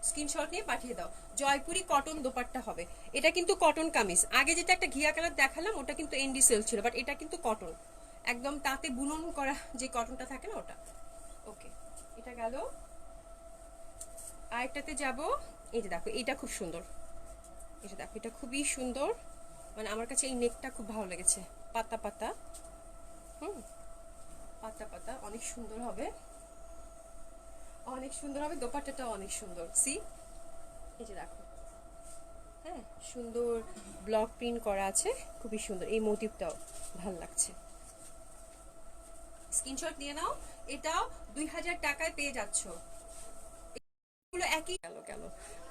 স্ক্রিনশট নিয়ে পাঠিয়ে দাও। জয়পুরি কটন দোপাট্টা হবে। এটা কিন্তু কটন কামিজ। আগে যেটা একটা ঘিয়া কালার দেখালাম ওটা কিন্তু এনডি সেল ছিল, বাট এটা কিন্তু কটন, একদম তাতে বুনন করা যে কটনটা থাকে না ওটা। ওকে, এটা গেল। আরেকটাতে যাব। এই যে দেখো, এটা খুব সুন্দর, এই যে দেখো, এটা খুবই সুন্দর, মানে আমার কাছে এই নেকটা খুব ভালো লেগেছে। পাতা পাতা, পাতা পাতা, অনেক সুন্দর হবে, অনেক সুন্দর হবে। দোপাট্টাটাও অনেক সুন্দর, সি এই যে দেখো, হ্যাঁ, সুন্দর ব্লক প্রিন্ট করা আছে, খুবই সুন্দর। এই মোটিভটাও ভাল লাগছে, স্ক্রিনশট নিয়ে নাও। এটাও 2000 টাকায় পেয়ে যাচ্ছ। এগুলো একই। গেল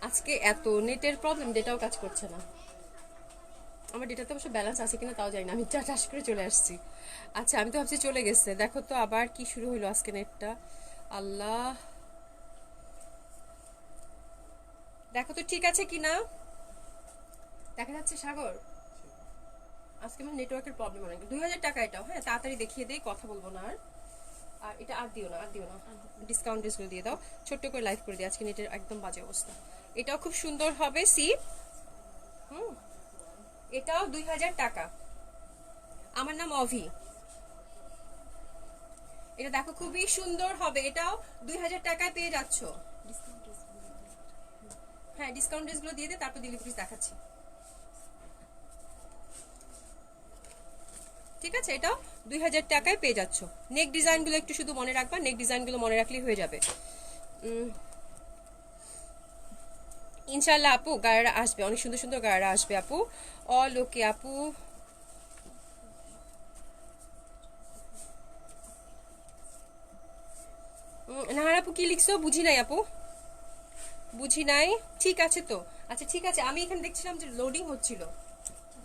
আজকে এত নেটের প্রবলেম, ডেটাও কাজ করছে না। আমার ডেটাতে অবশ্য ব্যালেন্স আছে কিনা তাও জানি না, আমি টাস করে চলে আসছি। আচ্ছা, আমি তো ভাবছি চলে গেছে, দেখো তো আবার কি শুরু হলো আজকে নেটটা। আল্লাহ, দেখো তো ঠিক আছে কিনা, দেখা যাচ্ছে সাগর। আজকে আমার নেটওয়ার্কের প্রবলেম অনেক। 2000 টাকা এটাও। হ্যাঁ, তাড়াতাড়ি দেখিয়ে দেই, কথা বলবো না আর। আর এটা আর দিও না, আর দিও না, ডিসকাউন্ট ড্রেসগুলো দিয়ে দাও, ছোট্ট করে লাইভ করে দিই, আজকে নেটের একদম বাজে অবস্থা। এটাও খুব সুন্দর হবে, সি এটাও 2000 টাকা। আমার নাম অভি। এটা দেখো খুবই সুন্দর হবে, এটাও 2000 টাকায় পেয়ে যাচ্ছ। হ্যাঁ, ডিসকাউন্ট ড্রেসগুলো দিয়ে দে, তারপর ডেলিভারি দেখাচ্ছি, ঠিক আছে? এটাও 2000 টাকায় পেয়ে যাচ্ছ। নেক ডিজাইনগুলো একটু শুধু মনে রাখবা, নেক ডিজাইনগুলো মনে রাখলেই হয়ে যাবে। ইনশাল্লাহ আপু, গায়েরা আসবে, অনেক সুন্দর সুন্দর গায়েরা আসবে আপু। অল ওকে আপু। নাহার আপু কি লিখছো? বুঝি নাই আপু, বুঝি নাই। ঠিক আছে তো, আচ্ছা ঠিক আছে, আমি এখানে দেখছিলাম যে লোডিং হচ্ছিল,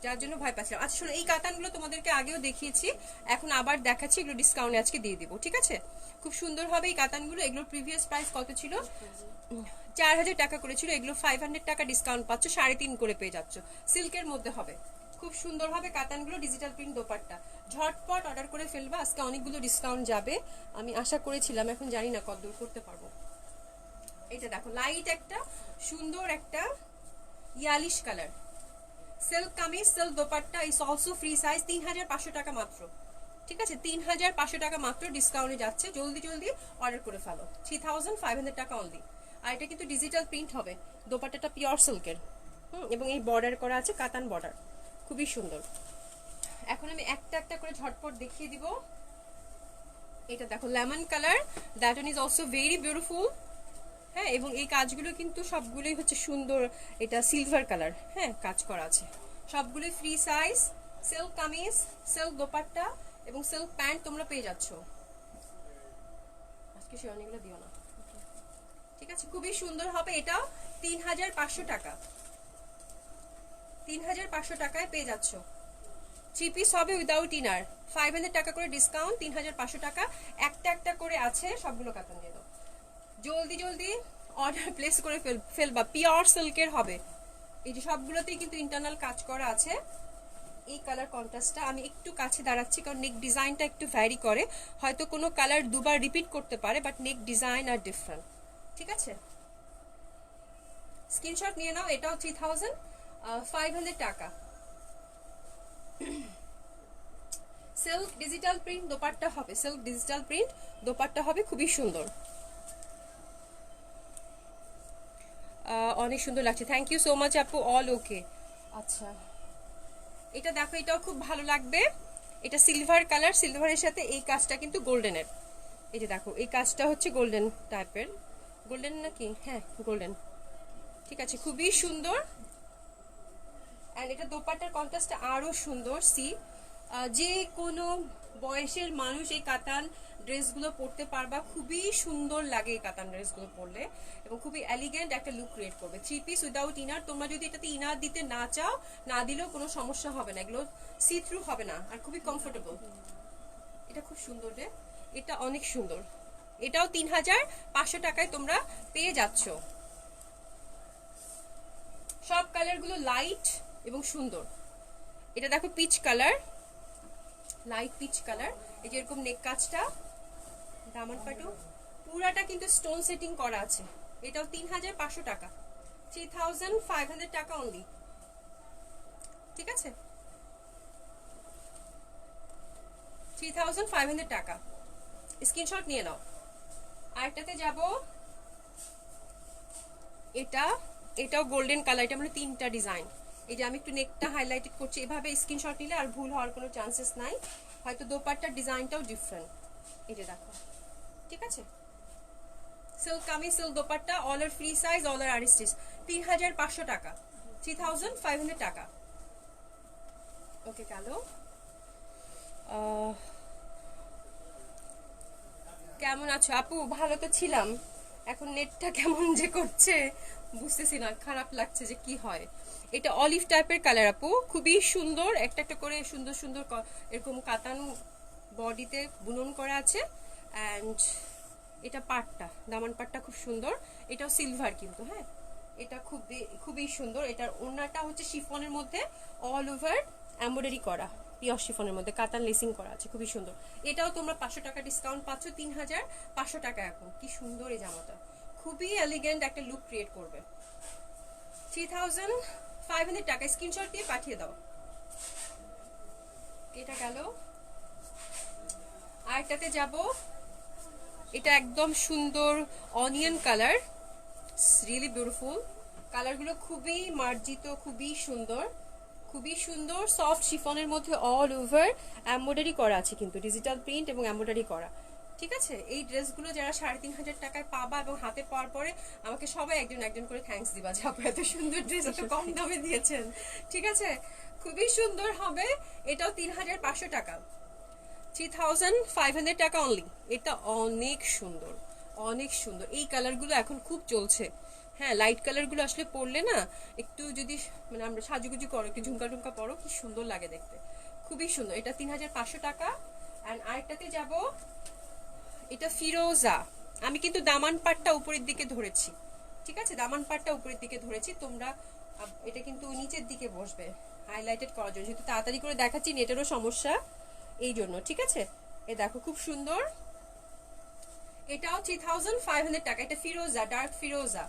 যার জন্য ভয় পাচ্ছিলাম। আচ্ছা শোনো, এই কাতানগুলো তোমাদেরকে আগেও দেখিয়েছি, এখন আবার দেখাচ্ছি, এগুলো ডিসকাউন্টে আজকে দিয়ে দিব, ঠিক আছে? খুব সুন্দর হবে এই কাতানগুলো। এগুলোর প্রিভিয়াস প্রাইস কত ছিল? 4000 টাকা করেছিল, এগুলো 500 টাকা ডিসকাউন্ট পাচ্ছ, 3.5 করে পেয়ে যাচ্ছ। সিল্কের মধ্যে হবে, খুব সুন্দর হবে কাতানগুলো, ডিজিটাল প্রিন্ট দোপাট্টা। ঝটপট অর্ডার করে ফেলবা, আজকে অনেকগুলো ডিসকাউন্ট যাবে, আমি আশা করেছিলাম, এখন জানি না কতদূর করতে পারবো। এটা দেখো, লাইট একটা সুন্দর একটা yellowish colour, silk kameez, silk dupatta, is also free size, 3500 টাকা মাত্র, ঠিক আছে? 3500 টাকা মাত্র ডিসকাউন্টে যাচ্ছে, জলদি জলদি অর্ডার করে ফেলো। 3500 টাকা অনলি। আর এটা কিন্তু ডিজিটাল প্রিন্ট হবে, দোপাট্টাটা পিওর সিল্কের, এবং এই বর্ডার করা আছে, কাতান বর্ডার, খুবই সুন্দর। এখন আমি একটা একটা করে ঝটপট দেখিয়ে দিব। এটা দেখো, lemon colour, that one is also very beautiful. হ্যাঁ, এবং এই কাজগুলো কিন্তু সবগুলোই হচ্ছে সুন্দর, এটা সিলভার কালার, হ্যাঁ, কাজ করা আছে, সবগুলোই free size. Silk kameez, silk dupatta এবং সিল্ক প্যান্ট তোমরা পেয়ে যাচ্ছ। আজকে শিরোনিগুলো দিও না, ঠিক আছে? খুবই সুন্দর হবে, এটাও 3500 টাকা, 3500 টাকায় পেয়ে যাচ্ছ। 3 পিস হবে উইদাউট ইনার, 500 টাকা করে ডিসকাউন্ট, 3500 টাকা। একটা একটা করে আছে, সবগুলো কাতান দিয়ে দাও, জলদি জলদি অর্ডার প্লেস করে ফেলবা। পিওর সিল্কের হবে, এই যে সবগুলোতেই কিন্তু ইন্টারনাল কাজ করা আছে, এই কালার কন্ট্রাস্টটা আমি একটু কাছে দাঁড়াচ্ছি, কারণ নেক ডিজাইনটা একটু ভ্যারি করে, হয়তো কোনো কালার দুবার রিপিট করতে পারে, বাট নেক ডিজাইন আর ডিফারেন্ট। ঠিক আছে, স্ক্রিনশট নিয়ে নাও। এটাও 3500 টাকা। সিল্ক ডিজিটাল প্রিন্ট দোপাট্টা হবে, সিল্ক ডিজিটাল প্রিন্ট দোপাট্টা হবে, খুবই সুন্দর, অনেক সুন্দর লাগছে। থ্যাংক ইউ সো মাচ আপু, অল ওকে। আচ্ছা, এটা দেখো, এটাও খুব ভালো লাগবে। এটা সিলভার কালার, সিলভারের সাথে এই কাজটা কিন্তু গোল্ডেনের। এই যে দেখো, এই কাজটা হচ্ছে গোল্ডেন টাইপের, গোল্ডেন নাকি, হ্যাঁ গোল্ডেন। ঠিক আছে, খুবই সুন্দর। অ্যান্ড এটা দোপাট্টার কন্ট্রাস্টটা আরো সুন্দর। সি, যে কোনো বয়সের মানুষ এই কাতান ড্রেসগুলো পরতে পারবা, খুবই সুন্দর লাগে এই কাতান ড্রেসগুলো পরলে, এবং খুবই এলিগেন্ট একটা লুক ক্রিয়েট করবে। 3 পিস উইদাউট ইনার। তোমরা যদি এটাতে ইনার দিতে না চাও, না দিলেও কোনো সমস্যা হবে না, এগুলো সি থ্রু হবে না, আর খুবই কমফোর্টেবল। এটা খুব সুন্দর রে, এটা অনেক সুন্দর। এটাও 3500 টাকায় তোমরা পেয়ে যাচ্ছ। সব কালারগুলো লাইট এবং সুন্দর। এটা দেখো peach colour, light peach colour. এই যে এরকম নেক কাজটা, দামান পাটু পুরাটা কিন্তু স্টোন সেটিং করা আছে। এটাও 3500 টাকা, 3500 টাকা অনলি। ঠিক আছে, 3500 টাকা। স্ক্রিনশট নিয়ে নাও। আরেকটাতে যাব, এটাও গোল্ডেন কালার। এটা মানে 3টা ডিজাইন। এই যে আমি একটু নেকটা হাইলাইটেড করছি, এভাবে স্ক্রিনশট নিলে আর ভুল হওয়ার কোনো চান্সেস নাই। হয়তো দোপাট্টার ডিজাইনটাও ডিফারেন্ট। এই যে দেখো, ঠিক আছে, silk kameez, silk dupatta, all are free size, all are আরিস্টিস, 3500 টাকা, 3500 টাকা। ওকে, গেল। কেমন আছো আপু? ভালো তো ছিলাম, এখন নেটটা কেমন যে করছে বুঝতেছি না, খারাপ লাগছে যে কি হয়। এটা অলিভ টাইপের কালার আপু, খুবই সুন্দর। একটা একটা করে সুন্দর সুন্দর এরকম কাতান বডিতে বুনন করা আছে। অ্যান্ড এটা পাটটা, দামান পাটটা খুব সুন্দর। এটাও সিলভার কিন্তু, হ্যাঁ এটা খুবই সুন্দর। এটার ওড়নাটা হচ্ছে শিফনের মধ্যে অল ওভার এমব্রয়ডারি করা, পিওর শিফনের মধ্যে কাতান লেসিং করা আছে, খুবই সুন্দর। এটাও তোমরা 500 টাকা ডিসকাউন্ট পাচ্ছ, 3500 টাকা এখন। কি সুন্দর এই জামাটা, খুবই এলিগেন্ট একটা লুক ক্রিয়েট করবে। 3500 টাকা, স্ক্রিনশট দিয়ে পাঠিয়ে দাও। এটা গেল। আরেকটাতে যাব, এটা একদম সুন্দর অনিয়ন কালার, রিয়েলি বিউটিফুল। কালারগুলো খুবই মার্জিত, খুবই সুন্দর, খুবই সুন্দর। সফট শিফনের মধ্যে অল ওভার এমব্রয়ডারি করা আছে, কিন্তু ডিজিটাল প্রিন্ট এবং এমব্রয়ডারি করা। ঠিক আছে, এই ড্রেসগুলো যারা 3500 টাকায় পাবা এবং হাতে পাওয়ার পরে আমাকে সবাই একজন একজন করে থ্যাঙ্কস দিবা যে আপু এত সুন্দর ড্রেস এত কম দামে দিয়েছেন। ঠিক আছে, খুবই সুন্দর হবে। এটাও 3500 টাকা, 3500 টাকা অনলি। এটা অনেক সুন্দর, অনেক সুন্দর। এই কালারগুলো এখন খুব চলছে। হ্যাঁ, লাইট কালারগুলো আসলে পরলে না, একটু যদি মানে আমরা সাজুগুজু করো, একটু ঝুমকা টুমকা পরো, কি সুন্দর লাগে দেখতে, খুবই সুন্দর। এটা 3500 টাকা। অ্যান্ড আরেকটাতে যাব, এটা ফিরোজা। আমি কিন্তু দামান পাটটা উপরের দিকে ধরেছি, ঠিক আছে, দামান পাটটা উপরের দিকে ধরেছি। তোমরা এটা কিন্তু নিচের দিকে বসবে হাইলাইটেড করার জন্য, যেহেতু তাড়াতাড়ি করে দেখাচ্ছি, নেটেরও সমস্যা এই জন্য। ঠিক আছে, এ দেখো খুব সুন্দর। এটাও 3500 টাকা। এটা ফিরোজা, ডার্ক ফিরোজা,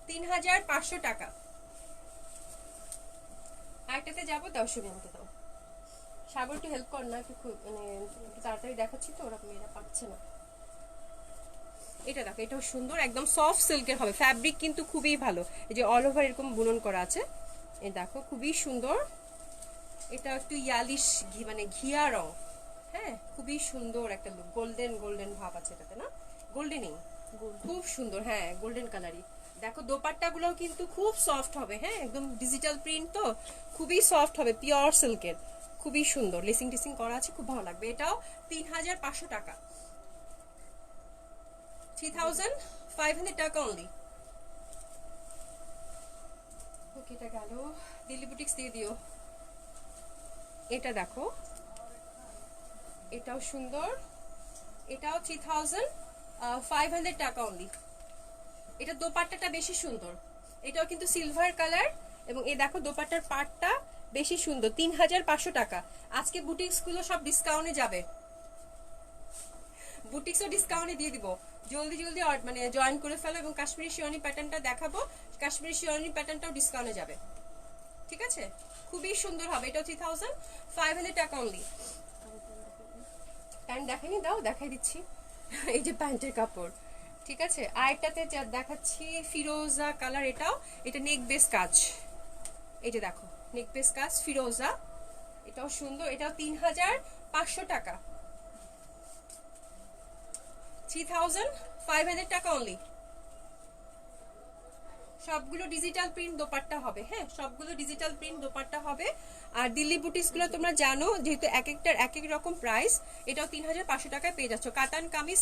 3500 টাকা। আরেকটাতে যাবো, দাও শুনে দাও। সাগর একটু হেল্প কর না, একটু মানে একটু তাড়াতাড়ি দেখাচ্ছি তো, ওরা মেয়েরা পাচ্ছে না। এটা দেখো, এটাও সুন্দর, একদম সফট সিল্কের হবে, ফ্যাব্রিক কিন্তু খুবই ভালো। এই যে অল ওভার এরকম বুনন করা আছে, এই দেখো খুবই সুন্দর। এটা একটু ইয়ালিশ মানে ঘিয়া রং, হ্যাঁ খুবই সুন্দর একটা লুক। গোল্ডেন গোল্ডেন ভাব আছে এটাতে, না গোল্ডেনই, খুব সুন্দর, হ্যাঁ গোল্ডেন কালারই। দেখো দোপাট্টাগুলোও কিন্তু খুব সফট হবে, হ্যাঁ একদম ডিজিটাল প্রিন্ট তো, খুবই সফট হবে, পিওর সিল্কের, খুবই সুন্দর। লেসিং টেসিং করা আছে, খুব ভালো লাগবে। এটাও 3500 টাকা, 3500 টাকা অনলি। ওকে, এটা গেল। দিল্লি বুটিক্স দিয়ে দিও। এটা দেখো, এটাও সুন্দর, এটাও 3500 টাকা অনলি। এটা দোপাট্টাটা বেশি সুন্দর। এটাও কিন্তু সিলভার কালার, এবং এই দেখো দোপাট্টার পাটটা বেশি সুন্দর, 3500 টাকা। আজকে বুটিক্স গুলো সব ডিসকাউন্টে যাবে, বুটিক্সও ডিসকাউন্টে দিয়ে দিব। জলদি জলদি মানে জয়েন করে ফেলো। এবং কাশ্মীরি শিরোনি প্যাটার্নটা দেখাবো, কাশ্মীরি শিরোনি প্যাটার্নটাও ডিসকাউন্টে যাবে, ঠিক আছে? খুবই সুন্দর হবে, এটা 3500 টাকা অনলি। প্যান্ট দেখাইনি, দাও দেখাই দিচ্ছি। এই যে প্যান্টের কাপড়, ঠিক আছে। আরেকটাতে যা দেখাচ্ছি ফিরোজা কালার, এটা নেক বেস কাজ, এই যে দেখো নেক বেস কাজ ফিরোজা, এটাও সুন্দর, এটাও 3500 টাকা, 3500 টাকা অনলি। সবগুলো ডিজিটাল প্রিন্ট দোপাট্টা হবে, হ্যাঁ সবগুলো ডিজিটাল প্রিন্ট দোপাট্টা হবে। আর দিল্লি বুটিক্স গুলো তোমরা জানো যেহেতু এক একটার এক এক রকম প্রাইস, এটাও 3500 টাকায় পেয়ে যাচ্ছ। কাতান kameez,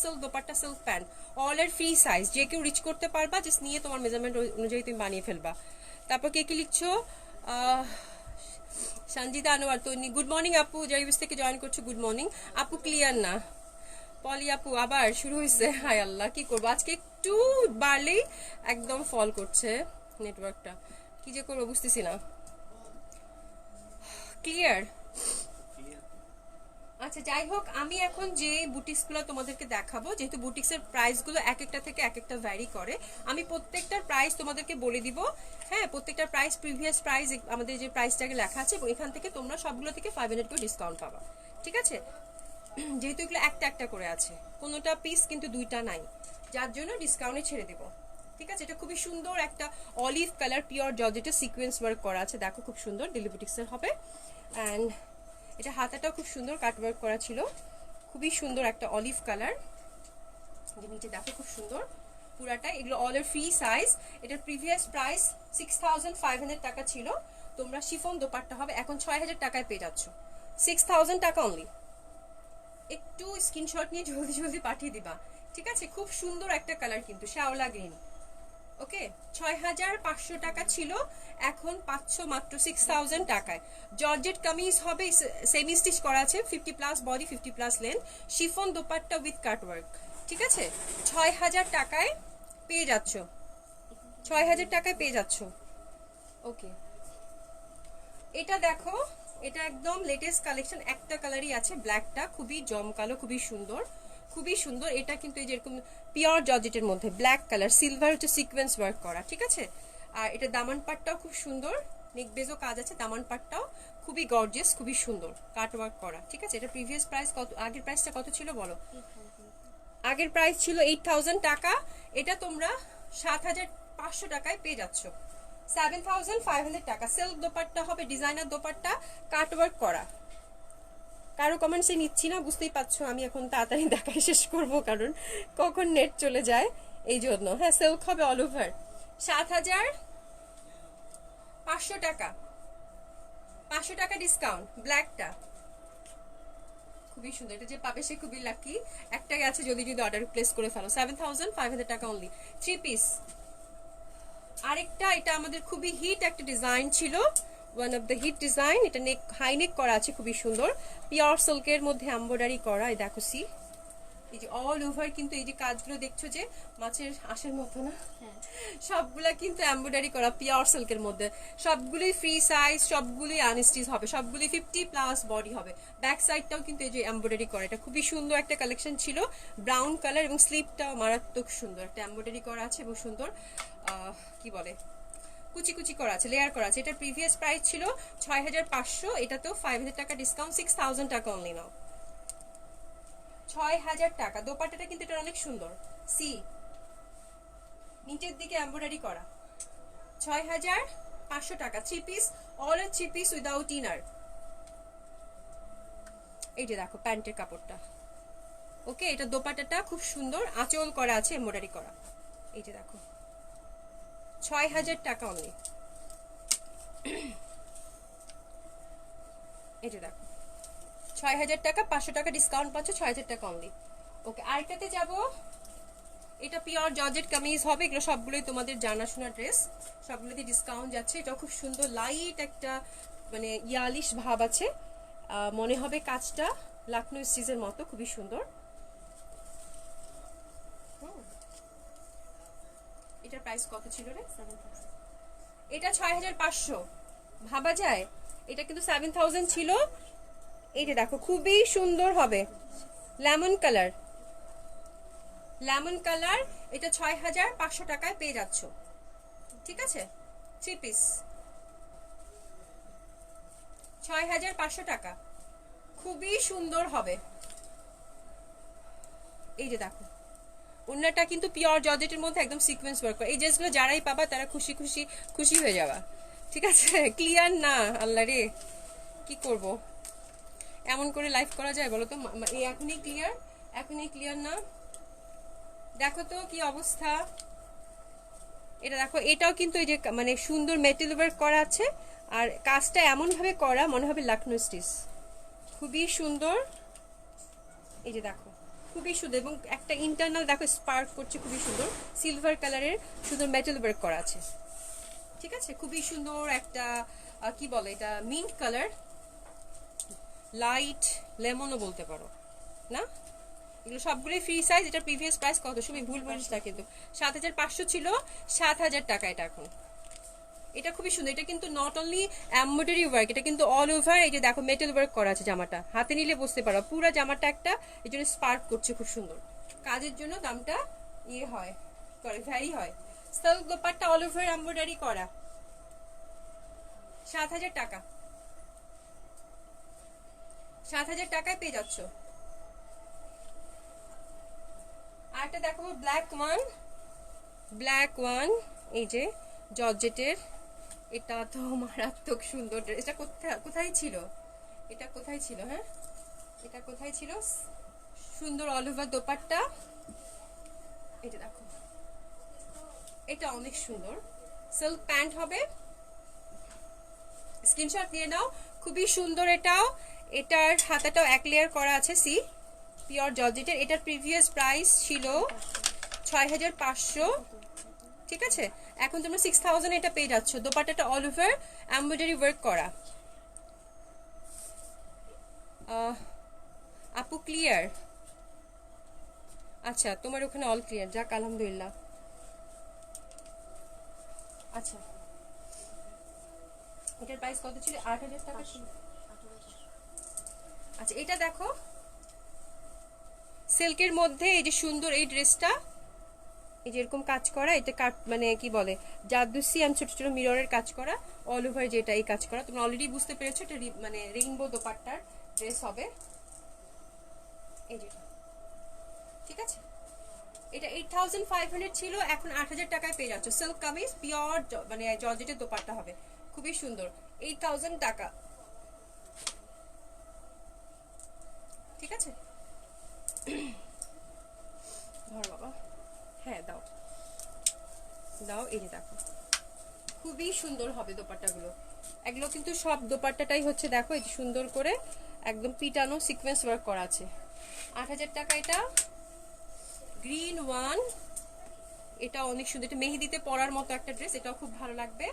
silk dupatta, silk pant, all এর ফ্রি সাইজ, যে কেউ রিচ করতে পারবা, জাস্ট নিয়ে তোমার মেজারমেন্ট অনুযায়ী তুমি বানিয়ে ফেলবা। তারপর কে কি লিখছো? সঞ্জিতা আনোয়ার, তো গুড মর্নিং আপু, যারা ইউএস থেকে জয়েন করছো গুড মর্নিং আপু। ক্লিয়ার না পলি আপু, আবার শুরু হয়েছে, হায় আল্লাহ কি করবো, আজকে একটু বাড়লেই একদম ফল করছে নেটওয়ার্কটা, কি যে করবো বুঝতেছি না। ক্লিয়ার? আচ্ছা যাই হোক, আমি এখন যে বুটিক্স গুলো তোমাদেরকে দেখাবো, যেহেতু বুটিক্স এর প্রাইস গুলো এক একটা থেকে এক একটা ভ্যারি করে, আমি প্রত্যেকটার প্রাইস তোমাদেরকে বলে দিব। হ্যাঁ প্রত্যেকটার প্রাইস, প্রিভিয়াস প্রাইস আমাদের যে প্রাইসটাকে লেখা আছে, এবং এখান থেকে তোমরা সবগুলো থেকে 500 করে ডিসকাউন্ট পাবা, ঠিক আছে? যেহেতু এগুলো একটা একটা করে আছে, কোনোটা পিস কিন্তু দুইটা নাই, যার জন্য ডিসকাউন্টে ছেড়ে দিব, ঠিক আছে? এটা খুবই সুন্দর একটা অলিভ কালার পিওর জর্জেটে সিকোয়েন্স ওয়ার্ক করা আছে, দেখো খুব সুন্দর, দিল্লি বুটিক্সের হবে। অ্যান্ড এটা হাতাটাও খুব সুন্দর কাট ওয়ার্ক করা ছিল, খুবই সুন্দর একটা অলিভ কালার, যে নিচে দেখো খুব সুন্দর পুরাটা। এগুলো অল এর ফ্রি সাইজ। এটার প্রিভিয়াস প্রাইস 6500 টাকা ছিল, তোমরা শিফন দোপাট্টা হবে এখন 6000 টাকায় পেয়ে যাচ্ছ, 6000 টাকা অনলি। একটু স্ক্রিনশট নিয়ে জলদি জলদি পাঠিয়ে দিবা, ঠিক আছে? খুব সুন্দর একটা কালার কিন্তু, শ্যাওলা গ্রিন। ওকে, 6500 টাকা ছিল, এখন পাচ্ছ মাত্র 6000 টাকায়। জর্জেট কামিজ হবে, সেমি স্টিচ করা আছে, 50+ body, 50+ length, chiffon dupatta with cutwork, ঠিক আছে? 6000 টাকায় পেয়ে যাচ্ছ, 6000 টাকায় পেয়ে যাচ্ছ। ওকে, এটা দেখো, এটা একদম লেটেস্ট কালেকশন, একটা কালারই আছে ব্ল্যাকটা, খুবই জমকালো, খুবই সুন্দর, খুবই সুন্দর। এটা কিন্তু এই যেরকম পিওর জর্জেটের মধ্যে ব্ল্যাক কালার, সিলভার হচ্ছে সিকোয়েন্স ওয়ার্ক করা, ঠিক আছে? আর এটা দামান পাটটাও খুব সুন্দর, নেক বেজও কাজ আছে, দামান পাটটাও খুবই গর্জিয়াস, খুবই সুন্দর কাট ওয়ার্ক করা, ঠিক আছে? এটা প্রিভিয়াস প্রাইস কত, আগের প্রাইসটা কত ছিল বলো? আগের প্রাইস ছিল 8000 টাকা, এটা তোমরা 7500 টাকায় পেয়ে যাচ্ছ, 7500 টাকা। সিল্ক দোপাট্টা হবে, ডিজাইনার দোপাট্টা, কাটওয়ার্ক করা। কারো কমেন্টসে নিচ্ছি না, বুঝতেই পারছো আমি এখন তাড়াতাড়ি দেখাই শেষ করব, কারণ কখন নেট চলে যায় এই জন্য। হ্যাঁ সিল্ক হবে অল ওভার, 7500 টাকা, 500 টাকা ডিসকাউন্ট। ব্ল্যাকটা খুবই সুন্দর, এটা যে পাবে সে খুবই লাকি, একটাই আছে যদি অর্ডার প্লেস করে ফেলো। 7500 টাকা অনলি, 3 পিস। আরেকটা, এটা আমাদের খুবই হিট একটা ডিজাইন ছিল, one of the hit design, এটা নেক হাই নেক করা আছে, খুবই সুন্দর, পিওর সিল্কের মধ্যে এমব্রয়ডারি করা, এই দেখো সি, এই যে অল ওভার কিন্তু এই যে কাজগুলো দেখছো যে মাছের আঁশের মতো না, সবগুলা কিন্তু এমব্রয়ডারি করা পিওর সিল্কের মধ্যে, সবগুলোই ফ্রি সাইজ, সবগুলোই আনস্টিচ হবে, সবগুলোই 50+ বডি হবে। ব্যাক সাইডটাও কিন্তু এই যে এমব্রয়ডারি করা, এটা খুবই সুন্দর একটা কালেকশন ছিল, ব্রাউন কালার, এবং স্লিপটাও মারাত্মক সুন্দর, একটা এমব্রয়ডারি করা আছে এবং সুন্দর কি বলে কুচি কুচি করা আছে, লেয়ার করা আছে। এটার প্রিভিয়াস প্রাইস ছিল 6500, এটাতেও 500 টাকা ডিসকাউন্ট, 6000 টাকা অনলি নাও, 6000 টাকা। দোপাট্টাটা কিন্তু এটা অনেক সুন্দর, সি নিচের দিকে এমব্রয়ডারি করা, 6500 টাকা। 3 পিস, অল এর 3 পিস উইদাউট ইনার। এই যে দেখো প্যান্টের কাপড়টা, ওকে, এটা দোপাট্টাটা খুব সুন্দর, আঁচল করা আছে, এমব্রয়ডারি করা, এই যে দেখো 6000 টাকা অনলি। এই যে দেখো 6000 টাকা, 500 টাকা ডিসকাউন্ট পাচ্ছ, 6000 টাকা অনলি। ওকে, আরেকটাতে যাব, এটা পিওর জর্জেট কামিজ হবে, এগুলো সবগুলোই তোমাদের জানাশোনা ড্রেস, সবগুলোতে ডিসকাউন্ট যাচ্ছে। এটা খুব সুন্দর লাইট একটা মানে ইয়ালিশ ভাব আছে, মনে হবে কাজটা লাকনো স্টিচের মতো, খুবই সুন্দর। এটার প্রাইস কত ছিল রে? এটা 6500, ভাবা যায়? এটা কিন্তু 7000 ছিল। এই যে দেখো খুবই সুন্দর হবে, লেমন কালার, লেমন কালার। এটা 6500 টাকায় পেয়ে যাচ্ছ, ঠিক আছে? 3 পিস 6500 টাকা, খুবই সুন্দর হবে। এই যে দেখো ওন্নাটা কিন্তু পিওর জর্জেটের মধ্যে একদম সিকোয়েন্স ওয়ার্ক করা। এই ড্রেসগুলো যারাই পাবা তারা খুশি খুশি খুশি হয়ে যাবা, ঠিক আছে? ক্লিয়ার না, আল্লাহ রে কি করব, এমন করে লাইভ করা যায় বলো তো? এখনই ক্লিয়ার, এখনই ক্লিয়ার না। দেখো তো কি অবস্থা। এটা দেখো, এটাও কিন্তু এই যে মানে সুন্দর মেটেল ওয়ার্ক করা আছে, আর কাজটা এমন ভাবে করা মনে হবে লাকনো স্টিচ, খুবই সুন্দর। এই যে দেখো খুবই সুন্দর, এবং একটা ইন্টারনাল দেখো স্পার্ক করছে, খুবই সুন্দর সিলভার কালারের সুন্দর মেটাল ওয়ার্ক করা আছে, ঠিক আছে? খুবই সুন্দর একটা কি বলে এটা, মিন্ট কালার, লাইট লেমনও বলতে পারো না। এগুলো সবগুলোই ফ্রি সাইজ। এটা প্রিভিয়াস প্রাইস কত তুমি ভুল বলিস না কিন্তু, 7500 ছিল, 7000 টাকা এটা এখন। এটা খুবই সুন্দর, এটা কিন্তু নট অনলি এমব্রয়ডারি ওয়ার্ক, এটা কিন্তু অল ওভার এই যে দেখো মেটাল ওয়ার্ক করা আছে। জামাটা হাতে নিলে বুঝতে পারো পুরো জামাটা একটা এই জন্য স্পার্ক করছে, খুব সুন্দর। কাজের জন্য দামটা ইয়ে হয় করে, ভ্যারি হয়। সালক দোপাট্টা অল ওভার এমব্রয়ডারি করা, 7000 টাকা, 7000 টাকায় পেয়ে যাচ্ছ। আরেকটা দেখো ব্ল্যাক ওয়ান, ব্ল্যাক ওয়ান, এই যে জর্জেটের, এটা তো মারাত্মক সুন্দর ড্রেস। এটা কোথায় ছিল, এটা কোথায় ছিল? হ্যাঁ এটা কোথায় ছিল? সুন্দর অল ওভার দোপাট্টা, এটা দেখো, এটা অনেক সুন্দর। সিল্ক প্যান্ট হবে, স্ক্রিনশট নিয়ে নাও, খুবই সুন্দর এটাও। এটার হাতাটাও এক লেয়ার করা আছে, সি পিওর জর্জেটের। এটার প্রিভিয়াস প্রাইস ছিল 6500, ঠিক আছে? এখন তোমরা 6000 এটা পেয়ে যাচ্ছ। দোপাট্টাটা অল ওভার এমব্রয়ডারি ওয়ার্ক করা। আপু ক্লিয়ার? আচ্ছা তোমার ওখানে অল ক্লিয়ার, যাক আলহামদুলিল্লাহ। আচ্ছা এটার প্রাইস কত ছিল? 8000 টাকা ছিল। আচ্ছা এটা দেখো সিল্কের মধ্যে এই যে সুন্দর এই ড্রেসটা, এই যে এরকম কাজ করা, এটা মানে কি বলে জাদুসি এন্ড ছোট ছোট মিররের কাজ করা, অল ওভার যেটা এই কাজ করা। তোমরা অলরেডি বুঝতে পেরেছো এটা মানে রেইনবো দোপাট্টার ড্রেস হবে, এই যেটা, ঠিক আছে? এটা 8500 ছিল, এখন 8000 টাকায় পেয়ে যাচ্ছ। সিল্ক কামিজ পিওর মানে জর্জেটের দোপাট্টা হবে, খুবই সুন্দর, 8000 টাকা, ঠিক আছে? ধর বাবা, হ্যাঁ দাও দাও, এই যে দেখো খুবই সুন্দর হবে দোপাট্টাগুলো। এগুলো কিন্তু সব দোপাট্টাটাই হচ্ছে দেখো এই যে সুন্দর করে একদম পিটানো সিকোয়েন্স ওয়ার্ক করা আছে। 8000 টাকা এটা। গ্রিন ওয়ান, এটা অনেক সুন্দর, এটা মেহেদিতে পরার মতো একটা ড্রেস, এটাও খুব ভালো লাগবে।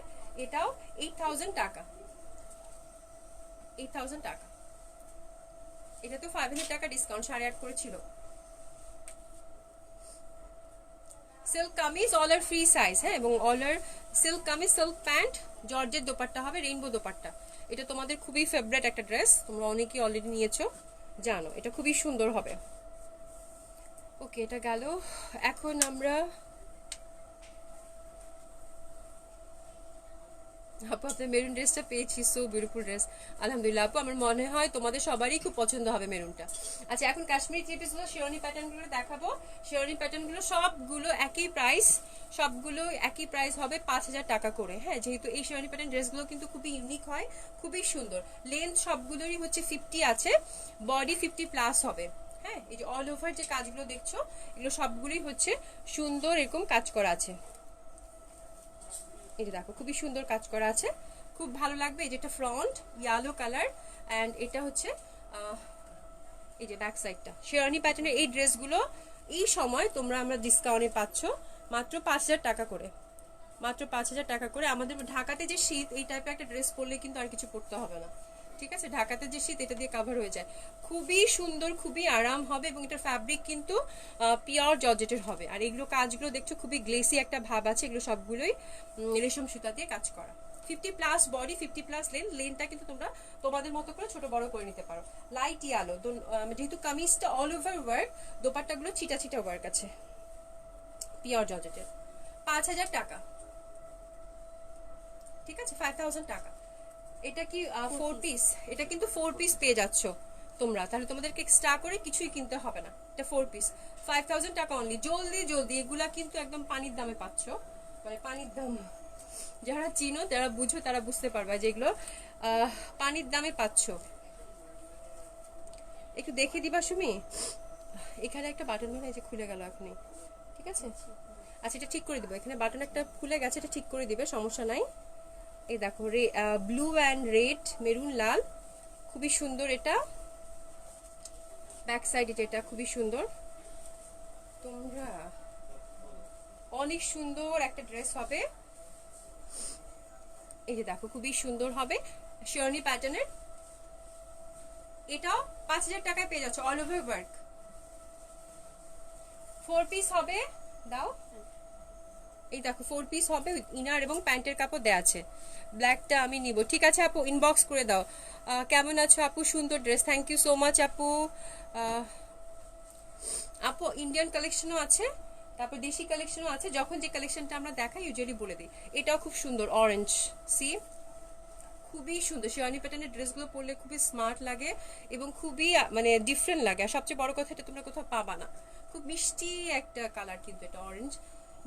এটাও 8000 টাকা, 8000 টাকা। এটা তো 500 টাকা ডিসকাউন্ট, 8.5 করেছিল। সিল্ক কামিজ অলার ফ্রি সাইজ, হ্যাঁ, এবং অলার সিল্ক কামিজ, সিল্ক প্যান্ট, জর্জের দোপাট্টা হবে, রেইনবো দোপাট্টা। এটা তোমাদের খুবই ফেভারিট একটা ড্রেস, তোমরা অনেকেই অলরেডি নিয়েছো, জানো এটা খুবই সুন্দর হবে। ওকে এটা গেল। এখন আমরা আপু আপনার মেরুন ড্রেসটা পেয়েছি, সো বিউটিফুল ড্রেস, আলহামদুলিল্লাহ আপু, আমার মনে হয় তোমাদের সবারই খুব পছন্দ হবে মেরুনটা। আচ্ছা এখন কাশ্মীরি থ্রি পিসগুলো শেরওয়ানি প্যাটার্নগুলো দেখাবো। শেরওয়ানি প্যাটার্নগুলো সবগুলো একই প্রাইস, সবগুলো একই প্রাইস হবে 5000 টাকা করে, হ্যাঁ। যেহেতু এই শেরওয়ানি প্যাটার্ন ড্রেসগুলো কিন্তু খুবই ইউনিক হয়, খুবই সুন্দর। লেন্থ সবগুলোরই হচ্ছে 50 আছে, বডি 50+ হবে, হ্যাঁ। এই যে অল ওভার যে কাজগুলো দেখছো এগুলো সবগুলোই হচ্ছে সুন্দর এরকম কাজ করা আছে, এটা দেখো খুবই সুন্দর কাজ করা আছে, খুব ভালো লাগবে। এই যেটা ফ্রন্ট ইয়েলো কালার, অ্যান্ড এটা হচ্ছে এই যে ব্যাক সাইডটা শেরওয়ানি প্যাটার্নের। এই ড্রেসগুলো এই সময় তোমরা আমরা ডিসকাউন্টে পাচ্ছ মাত্র 5000 টাকা করে, মাত্র 5000 টাকা করে। আমাদের ঢাকাতে যে শীত, এই টাইপের একটা ড্রেস পরলে কিন্তু আর কিছু পরতে হবে না, ঠিক আছে, ঢাকাতে যে শীত এটা দিয়ে কাভার হয়ে যায়। খুবই সুন্দর, খুবই আরাম হবে এবং এটার ফ্যাব্রিক কিন্তু পিওর জর্জেটের হবে। আর এগুলো কাজগুলো দেখছো খুবই গ্লেসি একটা ভাব আছে, এগুলো সবগুলোই রেশম সুতা দিয়ে কাজ করা। 50+ বডি, 50+ লেনটা কিন্তু তোমরা তোমাদের মতো করে ছোট বড় করে নিতে পারো। লাইট ইয়ালো, যেহেতু কামিজটা অল ওভার ওয়ার্ক, দোপাট্টাগুলো ছিটা ছিটা ওয়ার্ক আছে, পিওর জর্জেটের। 5000 টাকা, ঠিক আছে, 5000 টাকা। এটা কি 4 পিস? এটা কিন্তু 4 পিস পেয়ে যাচ্ছ তোমরা, তাহলে তোমাদেরকে এক্সট্রা করে কিছুই কিনতে হবে না। এটা 4 পিস, 5000 টাকা অনলি। জলদি জলদি, এগুলা কিন্তু একদম পানির দামে পাচ্ছ, মানে পানির দাম। যারা চিনো, যারা বুঝো তারা বুঝতে পারবা যে এগুলো পানির দামে পাচ্ছ। একটু দেখে দিবা সুমি, এখানে একটা বাটন মানে এই যে খুলে গেল এখনই, ঠিক আছে? আচ্ছা, এটা ঠিক করে দিবো, এখানে বাটন একটা খুলে গেছে, এটা ঠিক করে দিবে, সমস্যা নাই। এই দেখো ব্লু অ্যান্ড রেড, মেরুন লাল, খুবই সুন্দর। এটা ব্যাক সাইড, এটা খুবই সুন্দর। তোমরা অনেক সুন্দর একটা ড্রেস হবে। এই যে দেখো খুবই সুন্দর হবে, শিরনি প্যাটার্নের। এটাও 5000 টাকায় পেয়ে যাচ্ছে, অল ওভার ওয়ার্ক। 4 পিস হবে, দাও। এই দেখো 4 পিস হবে, ইনার এবং প্যান্টের কাপড় দেয়া আছে। ব্ল্যাকটা আমি নিব, ঠিক আছে আপু, ইনবক্স করে দাও। কেমন আছো আপু? সুন্দর dress, thank you so much আপু। আপু ইন্ডিয়ান কালেকশনও আছে, তারপর দেশি কালেকশনও আছে। যখন যে কালেকশনটা আমরা দেখাই ইউজুয়ালি বলে দিই। এটাও খুব সুন্দর, অরেঞ্জ, সি, খুবই সুন্দর। শিরানি প্যাটার্নের ড্রেসগুলো পরলে খুবই স্মার্ট লাগে এবং খুবই মানে ডিফারেন্ট লাগে। আর সবচেয়ে বড় কথা, এটা তোমরা কোথাও পাবা না। খুব মিষ্টি একটা কালার কিন্তু এটা, অরেঞ্জ,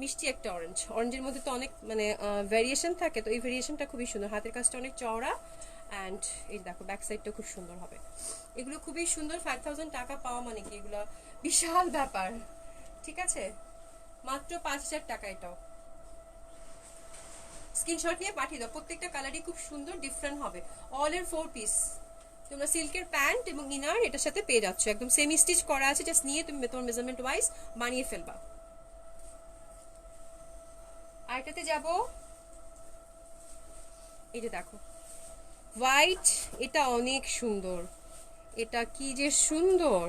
মিষ্টি একটা অরেঞ্জ। অরেঞ্জের মধ্যে তো অনেক মানে ভ্যারিয়েশন থাকে, তো এই ভ্যারিয়েশনটা খুবই সুন্দর। হাতের কাজটা অনেক চওড়া, অ্যান্ড এই দেখো ব্যাক সাইডটা খুব সুন্দর হবে। এগুলো খুবই সুন্দর। 5000 টাকা পাওয়া মানে কি এগুলো বিশাল ব্যাপার, ঠিক আছে? মাত্র 5000 টাকা। এটাও স্ক্রিনশট নিয়ে পাঠিয়ে দাও, প্রত্যেকটা কালারই খুব সুন্দর, ডিফারেন্ট হবে। অল এর 4 পিস, তোমরা সিল্কের প্যান্ট এবং ইনার এটার সাথে পেয়ে যাচ্ছ, একদম সেমি স্টিচ করা আছে, জাস্ট নিয়ে তুমি তোমার মেজারমেন্ট ওয়াইজ বানিয়ে ফেলবা। আরেকটাতে যাব, এই যে দেখো হোয়াইট, এটা অনেক সুন্দর, এটা কি যে সুন্দর,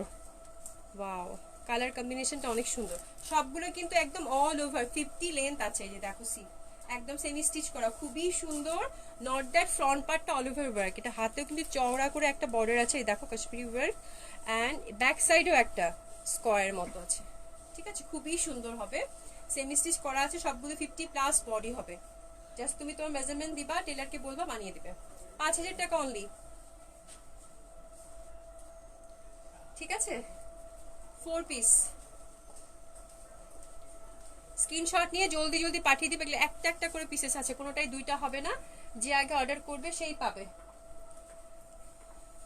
ওয়াও, কালার কম্বিনেশনটা অনেক সুন্দর। সবগুলো কিন্তু একদম অল ওভার 50 লেন্থ আছে, এই যে দেখো সি, একদম সেমি স্টিচ করা, খুবই সুন্দর। নট দ্যাট ফ্রন্ট পার্টটা অল ওভার ওয়ার্ক, এটা হাতেও কিন্তু চওড়া করে একটা বর্ডার আছে, এই দেখো কাশ্মীরি ওয়ার্ক, অ্যান্ড ব্যাক সাইডেও একটা স্কোয়ারের মতো আছে, ঠিক আছে? খুবই সুন্দর হবে, সেমি স্টিচ করা আছে, সবগুলো 50+ বডি হবে। জাস্ট তুমি তোমার মেজারমেন্ট দিবা, টেলারকে বলবা বানিয়ে দিবে। 5000 টাকা অনলি, ঠিক আছে? 4 পিস। স্ক্রিনশট নিয়ে জলদি জলদি পাঠিয়ে দিবে, এগুলো একটা একটা করে পিসেস আছে, কোনোটাই দুইটা হবে না। যে আগে অর্ডার করবে সেই পাবে।